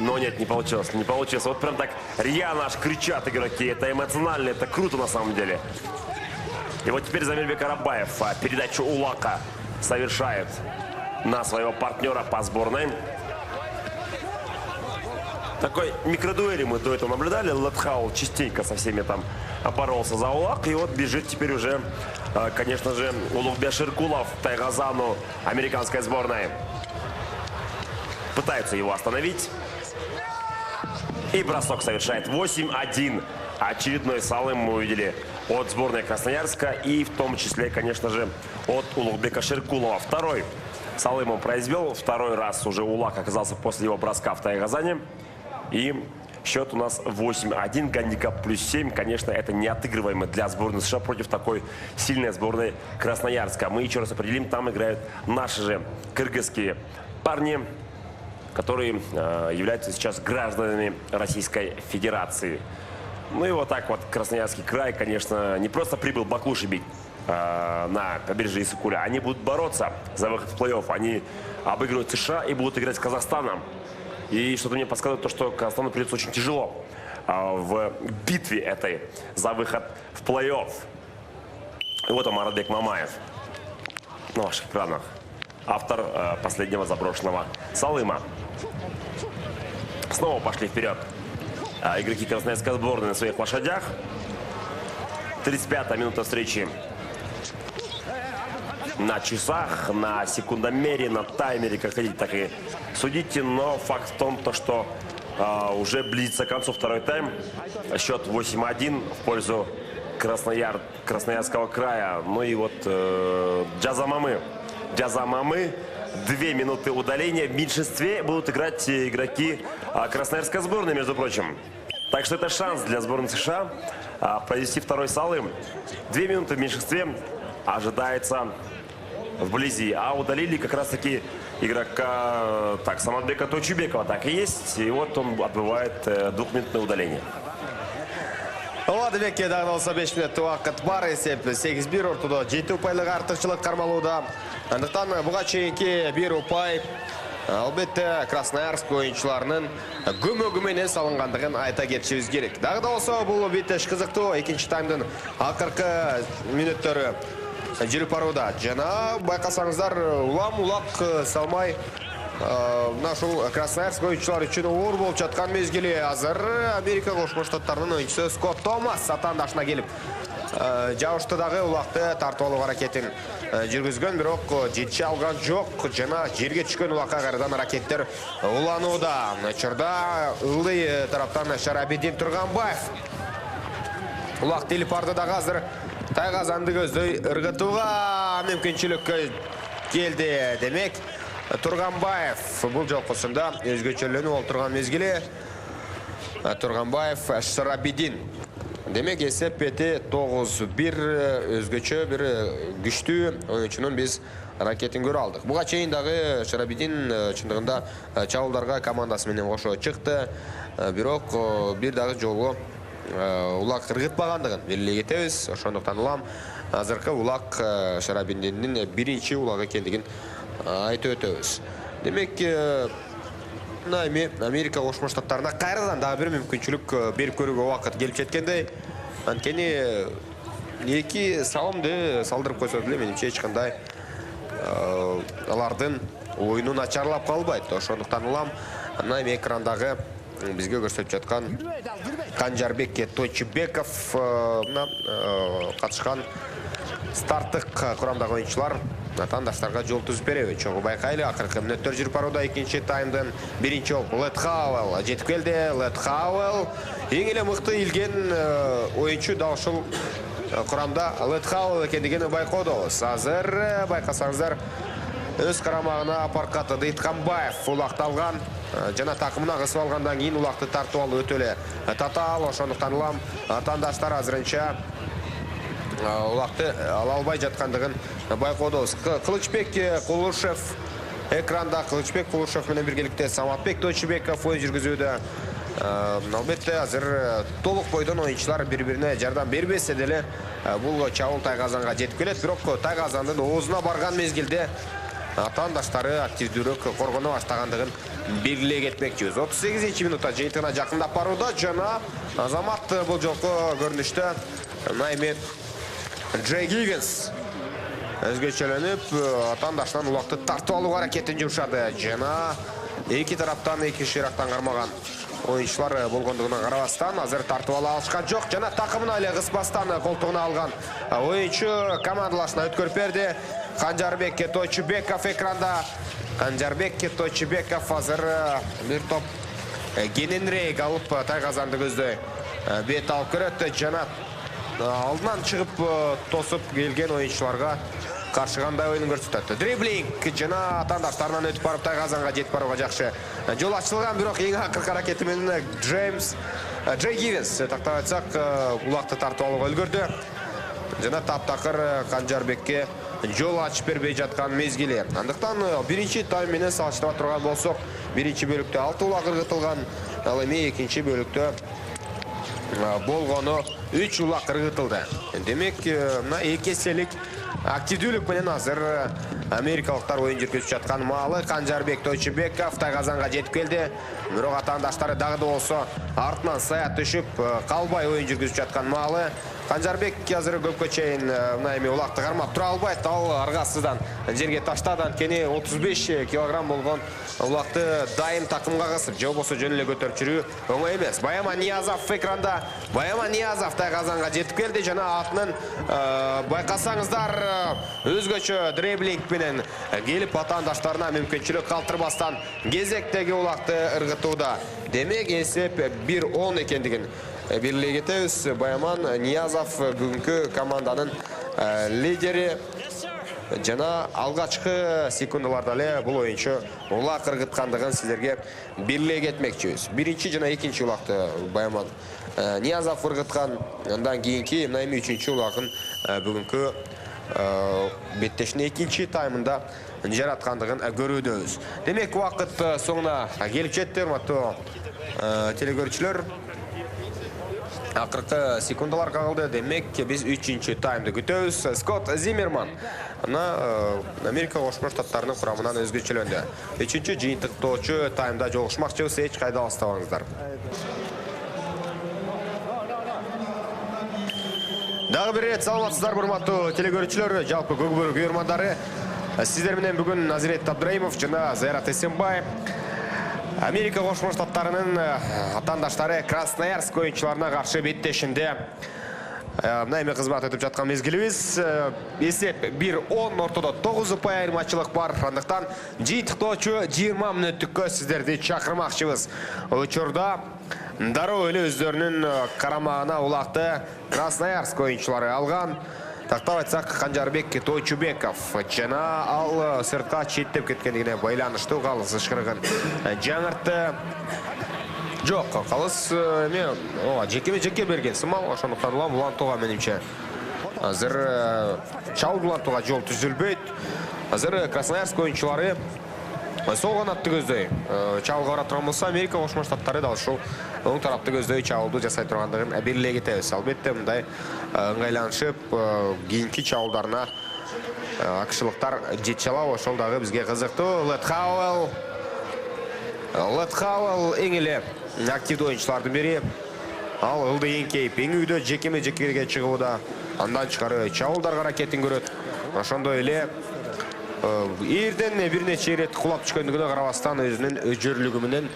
Но нет, не получилось, не получилось. Вот прям так рьяно аж кричат игроки. Это эмоционально, это круто на самом деле. И вот теперь Замирбек Арабаев передачу Улака совершает на своего партнера по сборной. Такой микродуэли мы до этого наблюдали. Латхаул частенько со всеми там боролся за Улак. И вот бежит теперь уже, конечно же, Улугбек Шеркулов Тайгазану американской сборной. Пытаются его остановить. И бросок совершает 8-1. Очередной салым мы увидели от сборной Красноярска. И в том числе, конечно же, от Улугбека Шеркулова. Второй салым он произвел. Второй раз уже Улак оказался после его броска в Тайгазане. И счет у нас 8-1. Гандикап +7. Конечно, это неотыгрываемо для сборной США против такой сильной сборной Красноярска. Мы еще раз определим, там играют наши же кыргызские парни, которые являются сейчас гражданами Российской Федерации. Ну и вот так вот Красноярский край, конечно, не просто прибыл Баклуши бить на побережье Иссык-Куля. Они будут бороться за выход в плей-офф. Они обыгрывают США и будут играть с Казахстаном. И что-то мне подсказывает то, что Казахстану придется очень тяжело в битве этой за выход в плей-офф. И вот он, Маратбек Мамаев на ваших экранах. Автор последнего заброшенного салыма. Снова пошли вперед игроки Красноярской сборной на своих лошадях. 35-я минута встречи на часах, на секундомере, на таймере, как хотите, так и судите. Но факт в том, что уже близится к концу второй тайм. Счет 8-1 в пользу Красноярского края. Ну и вот Джазамамы. 2 минуты удаления. В меньшинстве будут играть игроки Красноярской сборной, между прочим. Так что это шанс для сборной США провести второй салым. 2 минуты в меньшинстве ожидается вблизи. А удалили как раз таки игрока Саматбека Тойчубекова. Так и есть. И вот он отбывает 2-минутное удаление. Ладыбекке дағдалса 5 минутты уақыт бар. Есеп 8-1 ортуда 7 ұпайлық артықшылық қармалуда. Андықтан бұға чейінке 1 ұпай. Албетте Красноярск ойыншыларының көмегіменен салынғандығын айта кетшіміз керек. Дағдалса бұл беттеш қызықты. Екінші таймдың ақырқы минуттары жүріп баруда. Жана байқасаңыздар улам-улақ салмай нашу Красноярск ойыншылар үшін ор болып жатқан мезгілі. Азыр Америка Қошма Штаттарының ойыншысы Скотт Томас сатандашына келіп жауыштыдағы улақты тартып алу әрекетін жүргізген, бірақ жетші алған жоқ. Жана жерге түшкен улаққа қарадан ракеттер улануда. Чырда ылды тараптан Шарабидин Турганбаев. Улақ теліп ардыдағы азыр Тайгазанды көзді ырғытуға мүмкіншілік келді демек. Турганбаев бұл жол қосында өзгөчөлөнүп олтурган мезгиле. Турганбаев Шарабидин. Демек есеп бети 9-1 өзгөчө бир күчтүү oyunчунун биз ракетин көрө алдык. Буга чейин дагы Шарабидин чындыгында чабуулдарга командасы менен кошо чыкты. Бирок бир дагы жолу улак ыргытпагандыгын белгилей кетебиз. Ошондуктан улам азыркы улак Шарабидиндин биринчи улагы экендигин айтып өтөбүз. Демек эми Америка Кошмо Штаттарына кайрадан дагы бир мүмкүнчүлүк берип көрүүгө убакыт келип жеткендей. Анткени эки салымды салдырып койсо деле менимче эч кандай алардын оюну начарлап калбайт. Ошондуктан улам мына эми экрандагы бизге көрсөтүп жаткан Канжарбек Тойчубеков катышкан старттык курамдагы оюнчулар атандаштарга жол түзүп береби. Чоңу байкайлы, акыркы мүнөттөр жүрүп барууда. Экинчи таймдын биринчи оп Лет Хауэлл жетип келди. Лет Хауэлл эң эле мыкты илген оюнчу да ушул курамда Лет Хауэлл экендигин байкоодобуз. Азыр байкасаңыздар өз карамагына апаркаты Итканбаев улакталган жана такымына кысып алгандан кийин улакты тартып алуу өтө эле татаал. Ошондуктан улам атандаштар азырынча улакты ала албай жаткандыгын байкоодобуз. Кылычбек Кулушев экранда. Кылычбек Кулушев менен биргеликте Саматбек Тойчубеков оюн жүргүзүүдө. Албетте азыр толук бойдон оюнчулар бири-бирине жардам бербесе деле бул чабуул Тайгазанга жетип келет. Бирок Тайгазандын оозуна барган мезгилде атандаштары активдүүрөөк коргоно баштагандыгын белгилей кетмекчибиз. 38-минутта жыйынтыгына жакындап барууда жана Азамат бул жолку көрүнүштө эми Джей Гиггинс өзгөчөлөнүп атандаштан улакты тартып алууга аракетин жумшады. Жана эки тараптан эки ширактан кармаган оюнчулар болгондугуна карабастан азыр тартып ала алышкан жок. Жана такымына эле кыспастан колтугуна алган оюнчу командалашына өткөрүп берди. Канжарбек Тойчубеков экранда. Канжарбек Тойчубеков азыр бир топ кененирээк алып Тайгазанды көздөй бет алып көрөт. Жана алдынан чыгып тосуп келген оюнчуларга каршы кандай оюнун көрсөтөт. Дриблинг жана атандаштарынан өтүп барып Тайгазанга жетип барууга жакшы жол ачылган. Бирок эң акыркы аракети менен Джей Гиггинс тактап айтсак улакты тартып алууга үлгөрдү. Жана таптакыр Канжарбекке жол ачып бербей жаткан мезгили. Андыктан биринчи тайм менен салыштыра турган болсок, биринчи бөлүктө 6 улак ыргытылган, ал эми экинчи бөлүктө болгону 3 улак ыргытылды. Демек, мына эки эселик активдүүлүк менен азыр америкалыктар оюн жүргүзүп жаткан маалы. Канжарбек Тойчубеков Тайгазанга жетип келди. Бирок атандаштары дагы да болсо артынан саят түшүп калбай оюн жүргүзүп жаткан маалы. Канжарбек азыр көпкө чейин мына эми улакты кармап тура албайт. Ал аргасыздан жерге таштады. Анткени 35 килограмм болгон улакты дайым такымга кысып, же болбосо жөн эле көтөрүп жүрүү оңой эмес. Баяман Ниязов экранда. Баяман Ниязов Тайгазанга жетип келди жана атынын байкасаңыздар өзгөчө дриблинг менен келип атандаштарына мүмкүнчүлүк калтырбастан кезектеги улакты ыргытууда. Демек эсеп 1-10 экендигин белгилей кетебиз. Баяман Ниязов бүгүнкү команданын лидери жана алгачкы секундаларда эле бул оюнчу улак ыргыткандыгын сиздерге белгилей кетмекчибиз. Биринчи жана экинчи улакты Баяман Ниязов ыргыткан. Андан кийинки мына эми үчүнчү улакын бүгүнкү беттешинин экинчи таймында жараткандыгын көрүүдөбүз. Демек убакыт соңуна келип жетти, урматтуу телекөрүүчүлөр. Акыркы секундалар калды. Демек биз 3-чү таймды күтөбүз. Скотт Зиммерман Америка Кошмо Штаттарынын курамынан өзгөчөлөндү. 3-чү жыйынтыктоочу таймда жолугушмакчыбыз, эч кайда алыстабаңыздар. Дагы бир рет саламатсыздар, урматтуу телекөрүүчүлөр, жалпы көкбөрү көрөрмандары. Сиздер менен бүгүн Назирет Абдраимов жана Зайрат Эсенбай Америка Кошмо Штаттарынын атандаштары Красноярск оюнчуларына каршы беттешинде мына эми кызмат өтүп жаткан мезгилибиз. Эсеп 1-10, ортодо 9 упай айырмачылык бар. Андыктан жыйынтыктоочу 20 мүнөттүккө сиздерди чакырмакчыбыз. Учурда дароо эле өздөрүнүн карамагына улакты Красноярск оюнчулары алган. Тактап айтсак, Канжарбек Тойчубеков жана ал сыртка четтеп кеткендигине байланыштуу калыс ышкырыгын жаңыртты. Жок, калыс эми жеке берген сымал, ошондуктан улантууга менимче азыр чабуул улантууга жол түзүлбөйт. Азыр Красноярск оюнчулары сол канатты көздөй чабуулга бара турган болсо, Америка Кошмо Штаттары да ушул оң тарапты көздөй чабуулду жасай тургандыгын белгилей кетебиз. Албетте мындай ыңгайланышып кийинки чабуулдарына акшылыктар жетише алабы, ошол дагы бизге кызыктуу. Лет Хауэлл Латхауэл ең елі активді ойыншылардың бері. Ал ұлды ең кейіп, ең үйді жекеме-жекеге шығуыда. Андан шығары Чауылдар қаракетін көреді. Ошондой эле Ерден бірнеше рет құлап түшкөндүгүнө карабастан өзүнүн өжөрлүгү менен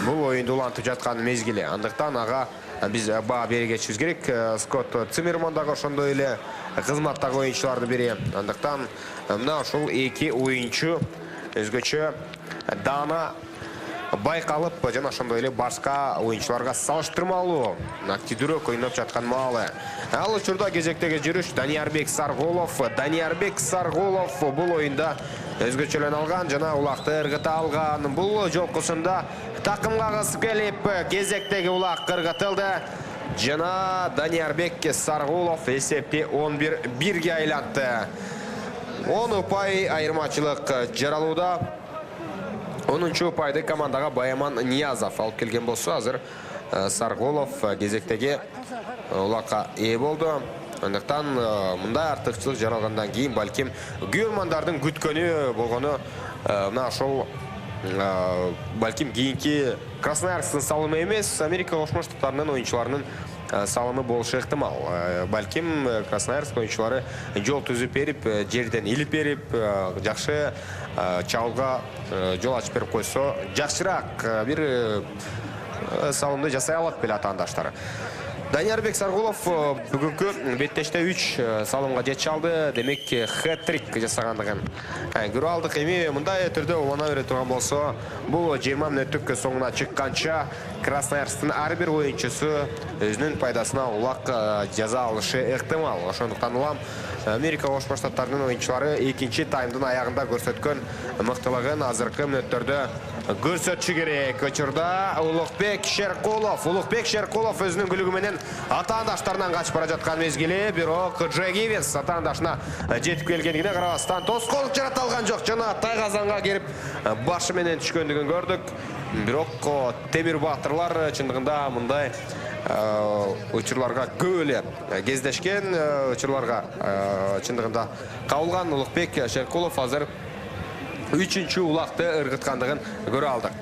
бул оюнду улантып жаткан мезгили. Андыктан ага биз баа бере кетишибиз керек. Скотт Циммерман дагы ошондой эле кызматтагы оюнчулардын бири. Андыктан мына ушул эки оюнчу өзгөчө даана байкалып жана ошондой эле башка оюнчуларга салыштырмалуу активдүүрөөк ойноп жаткан маалы. Ал учурда кезектеги жүрүш Даниярбек Саргулов. Даниярбек Саргулов бул оюнда өзгөчөлөн алган жана улакты ыргыта алган. Бул жолкусунда такымга кысып келип кезектеги улак ыргытылды. Жана Даниярбек Саргулов эсепти 11-1ге айланды. 10 упай айырмачылык жаралууда. 10-чу упайды командага Баяман Ниязов алып келген болсо, азыр Саргулов кезектеги улакка ээ болду. Андыктан мындай артыкчылык жаралгандан кийин балким күйөрмандардын күткөнү болгону мына ошол балким кийинки Красноярсктын салымы эмес, Америка Кошмо Штаттарынын оюнчуларынын салымы болушу ыктымал. Балким Красноярск оюнчулары жол түзүп берип, жерден илип берип, жакшы чабуулга жол ачып берип койсо, жакшыраак бир салымды жасай алат беле атаандаштар. Даниярбек Саргулов бүгүнкү беттеште 3 салымга жетише алды. Демек хэт-трик жасагандыгын көрүп алдык. Эми мындай түрдө улана бере турган болсо, бул 20 мүнөттүк соңуна чыкканча Красноярсктын ар бир оюнчусу өзүнүн пайдасына улак жаза алышы ыктымал. Ошондуктан улам Америка Кошмо Штаттарынын оюнчулары экинчи таймдын аягында көрсөткөн мыктылыгын азыркы мүнөттөрдө көрсөтүшү керек. Учурда Улукбек Шеркулов өзүнүн күлүгү менен атаандаштарынан качып бара жаткан мезгили, бирок Джегивис атаандашына жетип келгендигине карабастан тоскоолдук жарата алган жок жана Тайгазанга келип башы менен түшкөндүгүн көрдүк. Бирок Темир Батырлар чындыгында мындай учурларга көп эле кездешкен, учурларга чындыгында кабылган Улукбек Шеркулов азыр 3-чү улакты ыргыткандыгын көрө алдык.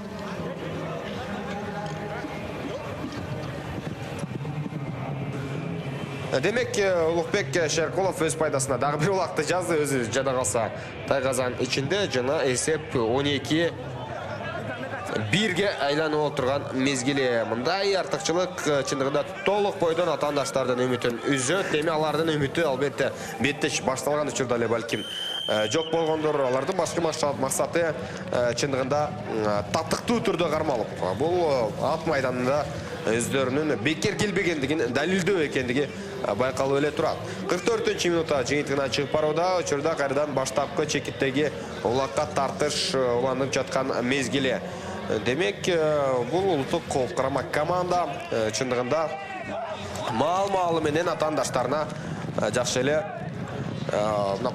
Демек, Улукбек Шеркулов өз пайдасына дагы бир улакты жазды, өзү жада калса Тайгазан ичинде жана эсеп 12-1ге айланып отурган мезгили. Мындай артыкчылык чындыгында толук бойдон атаандаштардын үмүтүн үзөт. Эми алардын үмүтү албетте беттеш башталган учурда эле балким жок болгондор. Алардын башкы максаты чындыгында таттыктуу түрдө кармалып, бул ат майданында өздөрүнүн бекер келбегендигин далилдөө экендиги байкалып эле турат. 44-чү минутта жыйынтыгына чыгып барууда. Учурда кайрадан баштапкы чекиттеги улакка тартыш уланып жаткан мезгили. Демек, бул улуттук карама команда чындыгында маал-маалы менен атаандаштарына жакшы эле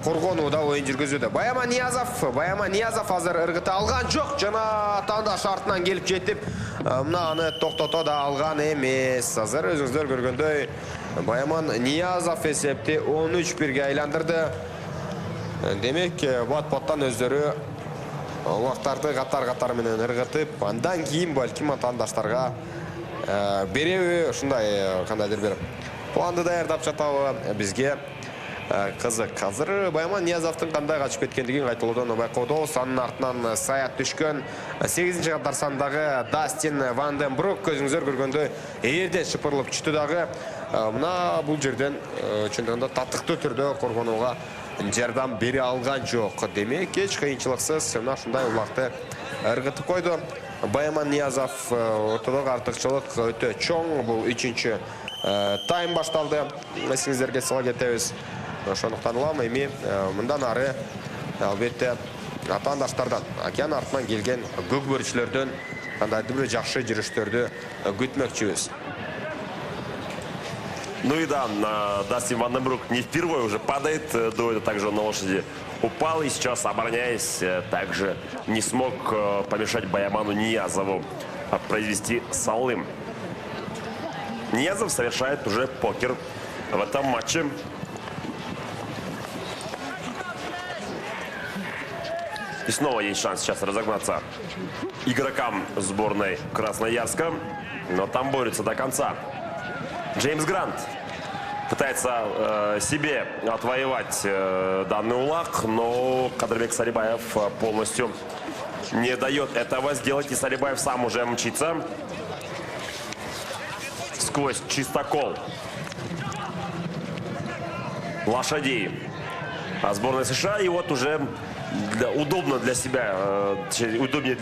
коргонууда оюн жүргүзүүдө. Баяман Ниязов азыр ыргыта алган жок жана атаандаш артынан келип жетип, мына аны токтото да алган эмес. Азыр өзүңүздөр көргөндөй Баяман Ниязов эсепти 13-1ге айландырды. Демек, бат-баттан өздөрү улактарды катар-катар менен ыргытып, андан кийин балким атаандаштарга береби, ушундай кандайдыр бир планды даярдап жатабы бизге кызык. Азыр Баяман Ниязовдун кандай качып кеткендигин кайталоодон байкоодобуз. Анын артынан саят түшкөн 8-чи катар сандагы Дастин Ванденбрук көзүңүздөр көргөндөй эрден шыпырылып түштү дагы. Мына бул жерден чындыгында таттыктуу түрдө коргонууга жардам бере алган жок. Демек, эч кыйынчылыксыз мына ушундай улакты ыргытып койду. Баяман Ниязов ортодогу артыкчылык өтө чоң. Бул 3-чү тайм башталды. Эсиңиздерге сала кетебиз. Ошондуктан улам эми мындан ары албетте атаандаштардан, океан артынан келген көк бөрүчүлөрдөн кандайдыр бир жакшы жүрүштөрдү күтмөкчүбүз. Ну и да, Дастин Ванденбрук не впервые уже падает, до этого также он на лошади упал и сейчас, обороняясь, также не смог помешать Баяману Ниязову произвести салым. Ниязов совершает уже покер в этом матче. И снова есть шанс сейчас разогнаться игрокам сборной Красноярска. Но там борются до конца. Джеймс Грант пытается себе отвоевать данный улак, но Кадырбек Сарибаев полностью не дает этого сделать. И Сарибаев сам уже мчится сквозь чистокол лошадей сборной США. И вот уже удобнее для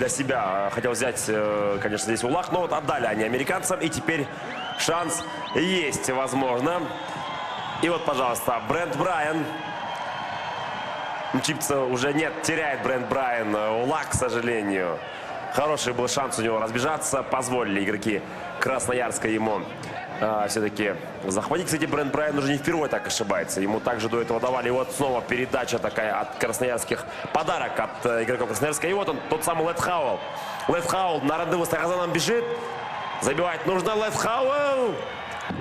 себя хотел взять, конечно, здесь улак, но вот отдали они американцам, и теперь шанс есть, возможно. И вот, пожалуйста, Брент Брайан. Мчится уже нет, теряет Брент Брайан улак, к сожалению. Хороший был шанс у него разбежаться, позволили игроки Красноярска ему все-таки захватить. Кстати, Брент Брайан уже не впервые так ошибается. Ему также до этого давали. И вот снова передача такая от красноярских. Подарок от игроков Красноярска. И вот он, тот самый Лед Хауэлл. Лед Хауэлл на рандеву с Тахазаном бежит. Забивать нужно. Лед Хауэлл.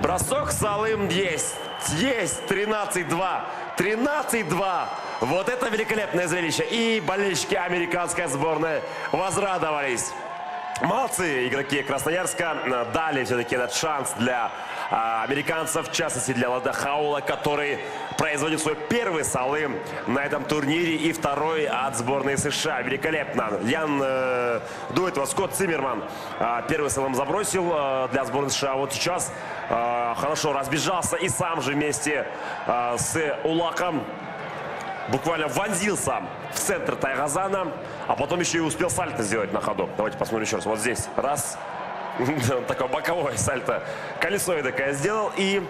Бросок с Алым есть. Есть. 13-2. 13-2. Вот это великолепное зрелище. И болельщики американской сборной возрадовались. Молодцы игроки Красноярска, дали все-таки этот шанс для американцев, в частности для Леда Хауэлла, который производит свой первый салым на этом турнире и второй от сборной США. Великолепно. Ян до этого Скотт Циммерман первый салым забросил для сборной США. Вот сейчас хорошо разбежался и сам же вместе с улаком буквально вонзился в центр Тайгазана, а потом еще и успел сальто сделать на ходу. Давайте посмотрим еще раз. Вот здесь. Раз. Такое боковое сальто. Колесо такое сделал. И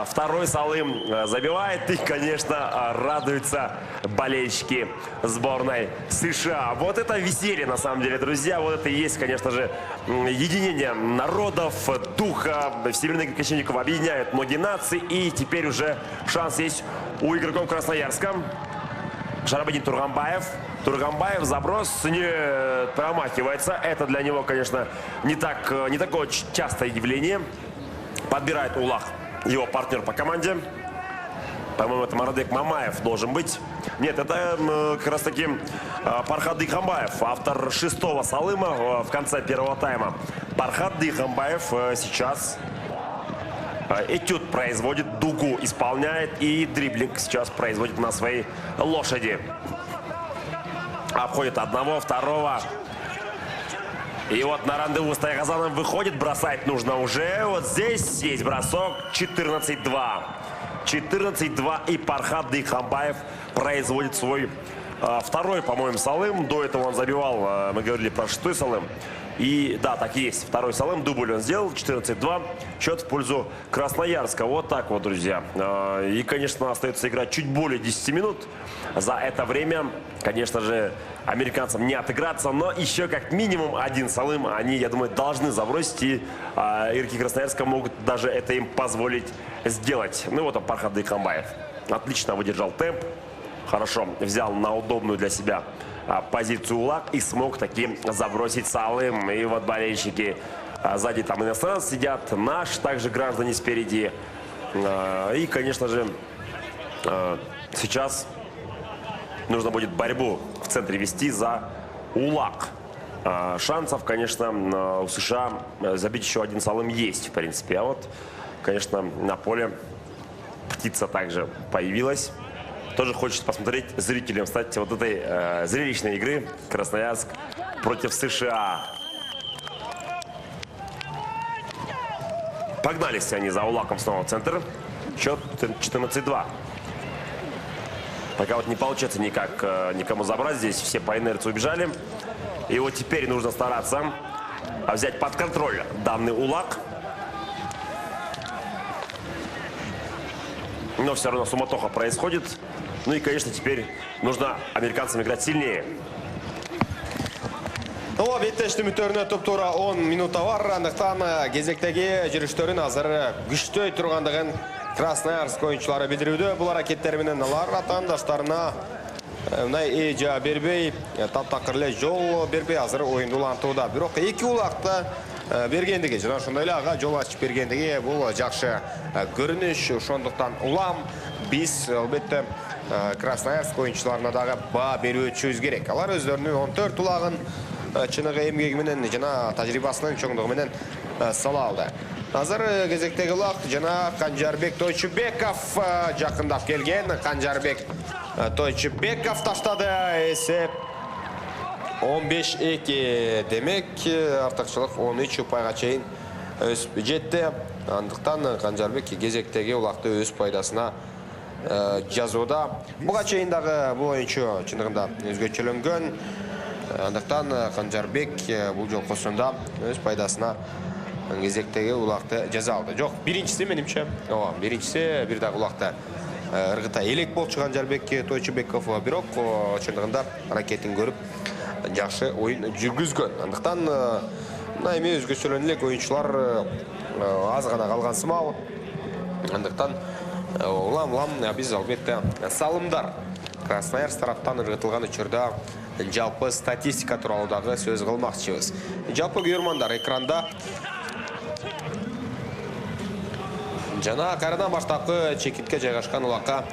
второй салым забивает. И, конечно, радуются болельщики сборной США. Вот это веселье, на самом деле, друзья. Вот это и есть, конечно же, единение народов, духа. Всемирный крещенников объединяет многие нации. И теперь уже шанс есть у игроков Красноярска. Шарабадин Тургамбаев. Тургамбаев заброс не промахивается. Это для него, конечно, не такое частое явление. Подбирает улак его партнер по команде. По-моему, это Марадек Мамаев должен быть. Нет, это как раз таки Пархат Дыхамбаев, автор 6-го салыма в конце первого тайма. Пархат Дыхамбаев сейчас этюд производит, дугу исполняет и дриблинг сейчас производит на своей лошади. Обходит одного, второго. И вот на рандеву с Тайгазаном выходит, бросать нужно уже. Вот здесь есть бросок. 14-2. 14-2. И Пархат Дыхамбаев производит свой второй, по-моему, салым. До этого он забивал, мы говорили про 6-й салым. И да, так и есть. Второй салым, дубль он сделал. 14-2. Счет в пользу Красноярска. Вот так вот, друзья. И, конечно, остается играть чуть более 10 минут. За это время, конечно же, американцам не отыграться. Но еще как минимум один салым они, я думаю, должны забросить. И игроки Красноярска могут даже это им позволить сделать. Ну вот он, Пархат Дыхамбаев. Отлично выдержал темп. Хорошо взял на удобную для себя позицию улак и смог таки забросить салым. И вот болельщики сзади там иностранцы сидят, наши также граждане спереди. И, конечно же, сейчас нужно будет борьбу в центре вести за улак. Шансов, конечно, у США забить еще один салым есть, в принципе. А вот, конечно, на поле птица также появилась. Тоже хочется посмотреть зрителям, кстати, вот этой зрелищной игры Красноярск против США. Погнались они за улаком снова в центр. Счет 14-2. Пока вот не получается никак никому забрать. Здесь все по инерции убежали. И вот теперь нужно стараться взять под контроль данный улак. Но все равно суматоха происходит. Ну и, конечно, теперь нужно американцам играть сильнее. Ооба, беттешті мүттеріне тұп-тура 10 минута бар. Андықтан кезектегі жүріштерін азыр күшті тұрғандығын Красноярск ойыншылары білдіруді. Бұл әрекеттеріменен алар атандаштарына эжа бербей, таптақырлы жол бербей азыр ойын улантууда. Бирок екі улақты бергендігі, жана ошондой эле ага жол ачып бергендігі, бул жакшы көрүнүш. Ошондуктан улам биз албетте Красноярск оюнчуларына дагы баа берүүчүбүз керек. Алар өздөрүнүн 14 улагын чыныгы эмгеги менен жана тажрыйбасынын чоңдугу менен сала алды. Азыр кезектеги улак жана Канжарбек Тойчубеков жакындап келген. Канжарбек Тойчубеков таштады. Эсеп 15-2. Демек, артыкчылык 13 упайга чейин өсүп жетти. Андыктан Канжарбек кезектеги улакты өз пайдасына жазууда. Буга чейин дагы бул оюнчу чындыгында өзгөчөлөнгөн. Андыктан Канжарбек бул жолкосунда өз пайдасына кезектеги улакты жаза алды. Жок, биринчиси менимче. Биринчиси бир дагы улакты ыргыта элек болчу Канжарбек Тойчубеков, бирок чындыгында ракетин көрүп жакшы оюн жүргүзгөн. Андыктан эми өзгөчөлөн элек оюнчулар аз гана калган сымал. Андыктан улам биз албетте салымдар Красноярск тараптан ыргытылган учурда жалпы статистика тууралуу дагы сөз кылмакчыбыз. Жалпы көрөрмандар экранда жана кайрадан баштапкы чекитке жайгашкан улакка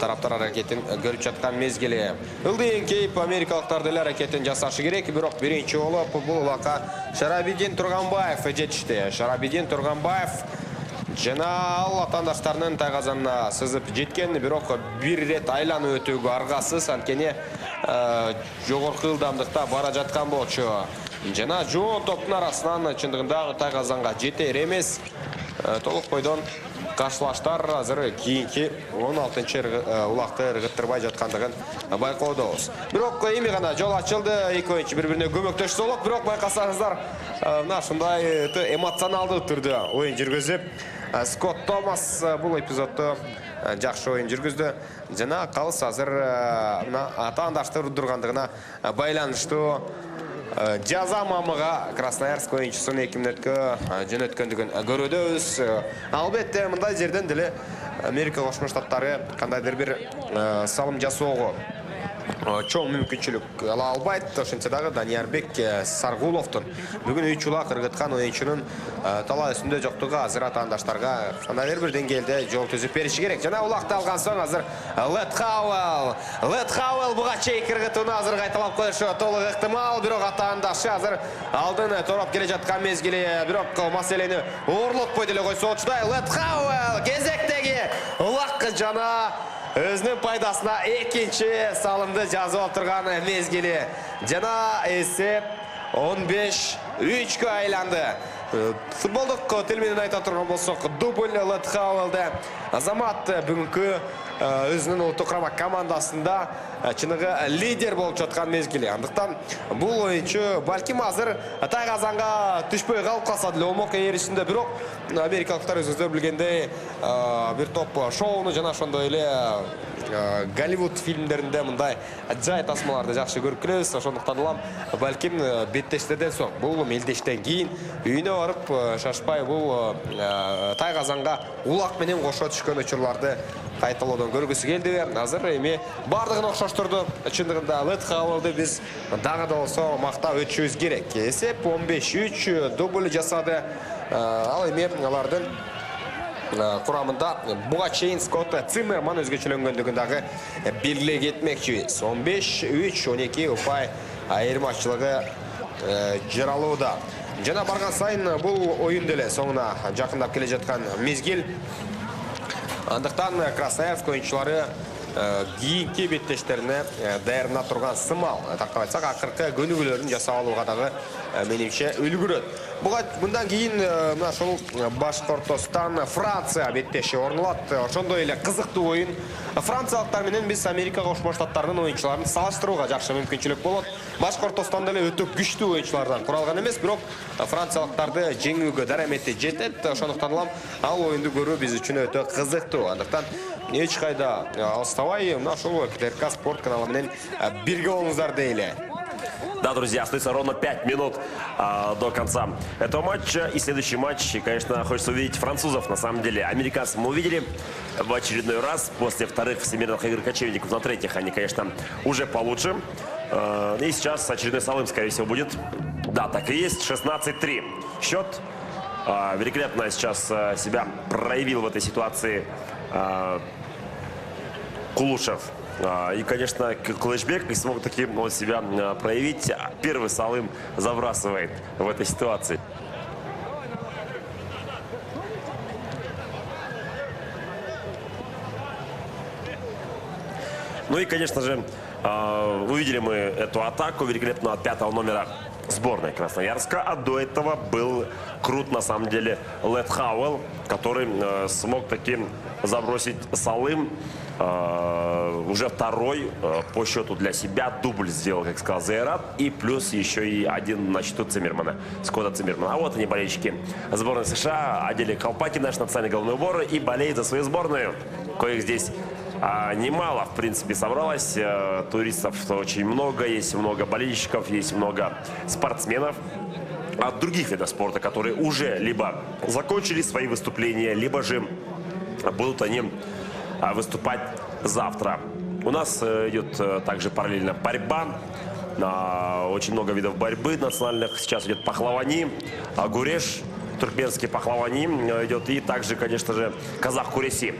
тараптар аракетин көрүп жаткан мезгили. Ылдыйын кейип америкалыктар деле аракетин жасашы керек, бирок биринчи болуп бул улакка Шарабидин Турганбаев жетишти. Шарабидин Турганбаев жана ал атандаштарынын тайгазанына сызып жеткен, бирок бир рет айланып өтүүгө аргасыз, анткени жогорку ылдамдыкта бара жаткан болчу. Жана жоон топтун арасынан чындыгында тайгазанга жетер эмес. Толук бойдон каршылаштар азыр кийинки 16-чы улакты ыргыттырбай жаткандыгын байкоодобуз. Бирок эми гана жол ачылды, эки оюнчу бири-бирине көмөктөшсө болот, бирок байкасаңыздар мына ушундай эмоционалдуу түрдө оюн жүргүзүп, Скотт Томас бул эпизодду жакшы оюн жүргүздү. Жана калыс азыр атаандашты урдургандыгына байланыштуу жаза мамыга Красноярск оюнчусун 2 мүнөткө жөнөткөндүгүн көрөбүз. Албетте мындай жерден деле Америка Кошмо Штаттары кандайдыр бир салым жасоого чоң мүмкүнчүлүк ала албайт. Ошентсе дагы Даниярбек Саргуловдун бүгүн 3 улак ыргыткан оюнчунун талаа үстүндө жоктугу азыр атаандаштарга кандайдыр бир деңгээлде жол түзүп бериши керек. Жана улакты алган соң азыр Лет Хауэлл буга чейинки ыргытууну азыр кайталап коюшу толук ыктымал, бирок атаандашы азыр алдын тороп келе жаткан мезгили, бирок маселени оорлотпой деле койсо болчудай. Лет Хауэлл кезектеги улак жана өзүнүн пайдасына экинчи салымды жазып отурган мезгили. Жана эсеп 15-3 айланды. Футболдук тил менен айта турган болсок, дубль Лет Хауэллде. Азамат бүгүнкү өзүнүн улуттук курама командасында чыныгы лидер болуп жаткан мезгили. Андыктан бул оюнчу балким азыр тайгазанга түшпөй калып калса деле болмок ээрисинде, бирок америкалыктар өзүңүздөр билгендей бир топ шоуну жана ошондой эле Голливуд фильмдеринде мындай жай тасмаларды жакшы көрүп келебиз. Ошондуктан улам балким беттештерден соң, бул мелдештен кийин үйүнө барып шашпай бул тайгазанга улак менен кошо түшкөн учурларды кайталоодон көргүсү келди. Азыр эми бардыгын окшоштурду. Чындыгында Лет Хауэллды биз дагы да болсо мактап өтүшүбүз керек. Эсеп 15-3 дубль жасады. Ал эми алардын курамында буга чейин Скотт Циммерман өзгөчөлөнгөндүгүн дагы белгилей кетмекчибиз. 15-3 12 упай айырмачылыгы жаралууда. Жана барган сайын бул оюн деле соңуна жакындап келе жаткан мезгил. Андыктан Красноярск оюнчулары кийинки беттештерине даярдана турган сымал. Тактап айтсак, акыркы көнүгүүлөрүн жасап алууга дагы менимче үлгүрөт. Мындан кийин мына ушул Башкортостан Франция беттеши орнулат. Ошондой эле кызыктуу оюн. Франциялыктар менен биз Америка Кошмо Штаттарынын оюнчуларын салыштырууга жакшы мүмкүнчүлүк болот. Башкортостан деле өтө күчтүү оюнчулардан куралган эмес, бирок франциялыктарды жеңүүгө дарамети жетет. Ошондуктан ал оюнду көрүү биз үчүн өтө кызыктуу. Андыктан эч кайда алыстабай мына ушул КТРК спорт каналы менен бирге болуңуздар дейли. Да, друзья, остается ровно 5 минут до конца этого матча. И следующий матч, и, конечно, хочется увидеть французов. На самом деле, американцев мы увидели в очередной раз. После вторых всемирных игр кочевников на третьих они, конечно, уже получше. И сейчас очередной салым, скорее всего, будет Да, так и есть, 16-3 счет. Великолепно сейчас себя проявил в этой ситуации Кулушев. И, конечно, Кылычбек не смог таким вот себя проявить. Первый Салым забрасывает в этой ситуации. Ну и, конечно же, увидели мы эту атаку великолепно от 5-го номера сборной Красноярска. А до этого был крут, на самом деле, Лед Хауэлл, который смог таким забросить Салым. Уже второй по счету для себя. Дубль сделал, как сказал Зайрат. И плюс еще и один на счету Циммермана, Скотта Циммермана. А вот они, болельщики сборной США, одели колпаки, наш национальный головной убор, и болеют за свою сборную. Коих здесь немало, в принципе, собралось. Туристов очень много, есть много болельщиков, есть много спортсменов от других видов спорта, которые уже либо закончили свои выступления, либо же будут они выступать завтра. У нас идет также параллельно борьба. Очень много видов борьбы национальных. Сейчас идет пахлавани, гуреш, туркменский пахлавани идет. И также, конечно же, казах-куреси.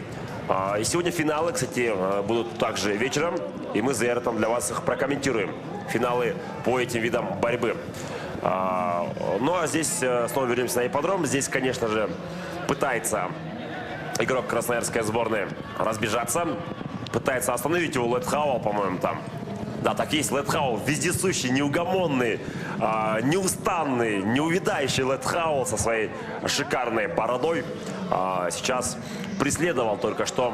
И сегодня финалы, кстати, будут также вечером. И мы с Зайратом для вас их прокомментируем. Финалы по этим видам борьбы. Ну а здесь снова вернемся на ипподром. Здесь, конечно же, пытается игрок красноярской сборной разбежаться. Пытается остановить его Лед Хауэлл, по-моему, там. Да, так есть. Лед Хауэлл вездесущий, неугомонный, неустанный, неувядающий Лед Хауэлл со своей шикарной бородой. Сейчас преследовал только что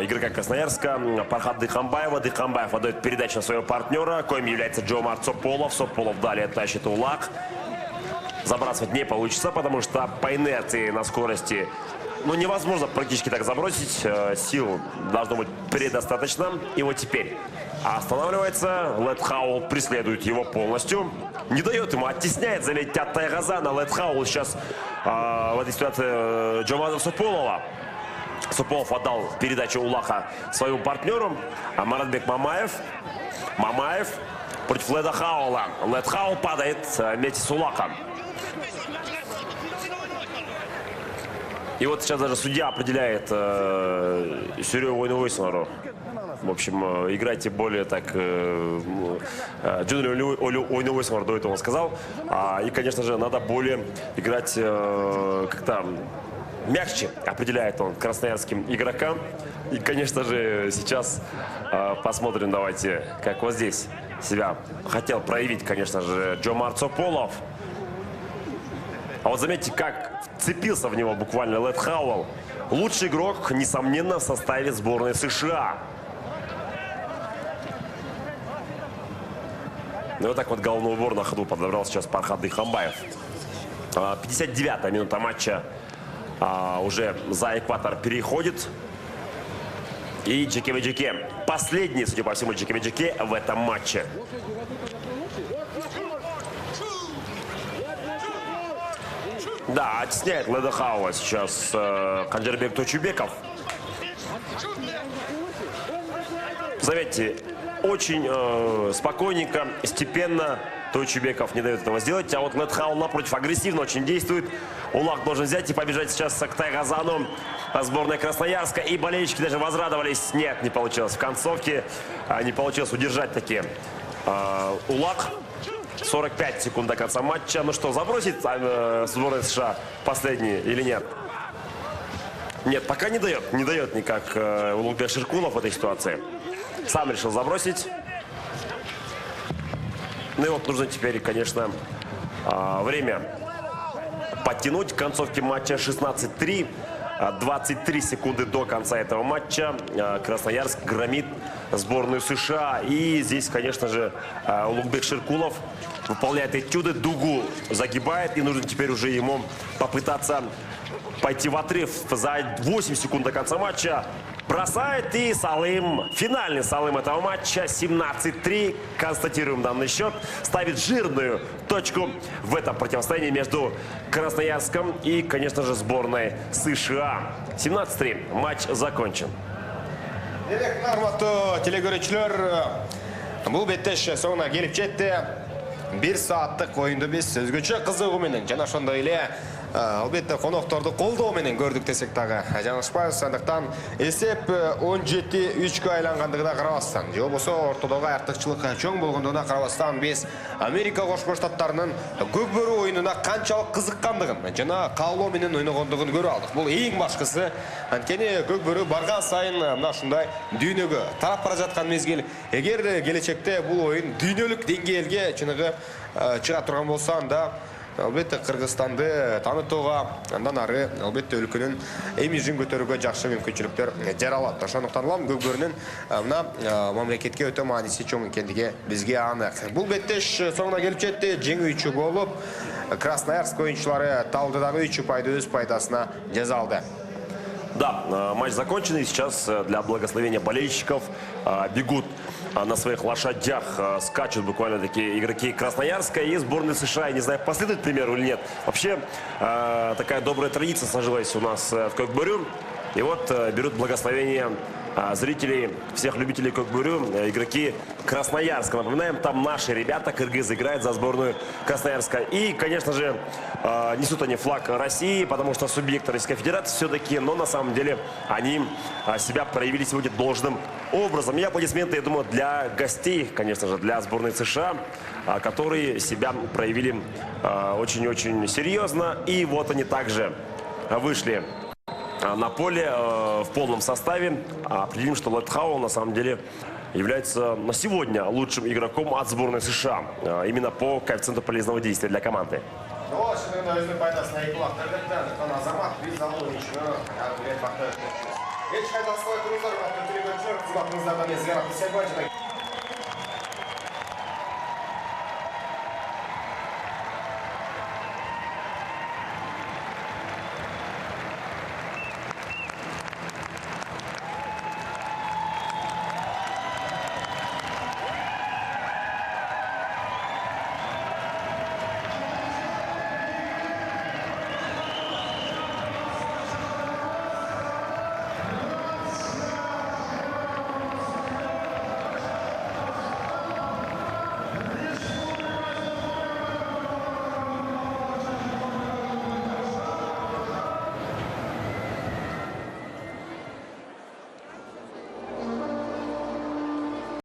игрока Красноярска Пархат Дыхамбаева. Дыхамбаев отдает передачу на своего партнера, коим является Джомар Сополов. Сополов далее тащит Улак. Забрасывать не получится, потому что по инерции на скорости невозможно практически так забросить. Сил должно быть предостаточно. И вот теперь останавливается. Лед Хауэлл преследует его полностью. Не дает ему, оттесняет, заметьте, от Тайгазана. Лед Хауэлл сейчас в этой ситуации Джомаза Сополова. Сополов отдал передачу Улаха своему партнеру. Маратбек Мамаев. Мамаев против Леда Хауэлла. Лед Хауэлл падает вместе с Улахом. И вот сейчас даже судья определяет Сюрёву Ойнуэйсонеру. В общем, играйте более так... Джуниор Ойнуэйсонер до этого он сказал. И, конечно же, надо более играть как-то мягче, определяет он красноярским игрокам. И, конечно же, сейчас посмотрим, давайте, как вот здесь себя хотел проявить, конечно же, Джомар Сополов. А вот заметьте, как вцепился в него буквально Лед Хауэлл. Лучший игрок, несомненно, в составе сборной США. И вот так вот головной убор на ходу подобрал сейчас Пархат Дыхамбаев. 59-я минута матча. Уже за экватор переходит. И Джекеве-Джеке. Последний, судя по всему, Джекеве-Джеке в этом матче. Да, оттесняет Леда Хауэлла сейчас Канджарбек Тойчубеков. Заметьте, очень спокойненько, степенно Тойчубеков не дает этого сделать. А вот Лед Хауэлл напротив агрессивно очень действует. Улак должен взять и побежать сейчас к Тайгазану сборной Красноярска. И болельщики даже возрадовались. Нет, не получилось в концовке. Не получилось удержать таки Улак. 45 секунд до конца матча. Ну что, забросит сборная США последний или нет? Нет, пока не дает. Не дает никак Улугбек Ширкулов в этой ситуации. Сам решил забросить. Ну и вот нужно теперь, конечно, время подтянуть к концовке матча. 16-3. 23 секунды до конца этого матча. Красноярск громит сборную США. И здесь, конечно же, Улугбек Ширкулов выполняет этюды, дугу загибает. И нужно теперь уже ему попытаться пойти в отрыв за 8 секунд до конца матча. Бросает и Салым, финальный Салым этого матча, 17-3. Констатируем данный счет. Ставит жирную точку в этом противостоянии между Красноярском и, конечно же, сборной США. 17-3. Матч закончен. Армату телегөрүчүлөр, бул беттеш соңуна келип жетти. 1 сааттык оюнду биз өзгөчө кызыгуу менен жана ошондой эле албетте конокторду колдоо менен көрдүк десек дагы жаңылышпайбыз. Андыктан эсеп 17-3-кө айлангандыгына карабастан, же болбосо ортодогу артыкчылык чоң болгондугуна карабастан биз Америка Кошмо Штаттарынын көкбөрү оюнуна канчалык кызыккандыгын жана каалоо менен ойногондугун көрүп алдык. Бул эң башкысы. Анткени көкбөрү барган сайын мына ушундай дүйнөгө тарап бара жаткан мезгил. Эгер келечекте бул оюн дүйнөлүк деңгээлге чыныгы чыга турган болсо, анда албетте Кыргызстанды танытууга, андан ары албетте өлкөнүн имиджин көтөрүүгө жакшы мүмкүнчүлүктөр жаралат. Ошондуктан улам көкбөрүнүн мына мамлекетке өтө мааниси чоң экендиги бизге анык. Бул беттеш соңуна келип жетти. Жеңүүчү болуп Красноярск оюнчулары Талдыдагы 3 упайды өз пайдасына жаза алды. Да, матч закончен, и сейчас для благословения болельщиков бегут на своих лошадях, скачут буквально такие игроки Красноярска и сборной США. Я не знаю, последует примеру или нет. Вообще, такая добрая традиция сложилась у нас в Кокбурю. И вот берут благословение зрителей, всех любителей Кокбурю, игроки Красноярска. Напоминаем, там наши ребята, кыргызы, играют за сборную Красноярска. И, конечно же, несут они флаг России, потому что субъекты Российской Федерации все-таки, но на самом деле они себя проявили сегодня должным образом. И аплодисменты, я думаю, для гостей, конечно же, для сборной США, которые себя проявили очень-очень серьезно. И вот они также вышли на поле в полном составе. Определим, что Ллойд Хауэлл на самом деле является на сегодня лучшим игроком от сборной США. Именно по коэффициенту полезного действия для команды.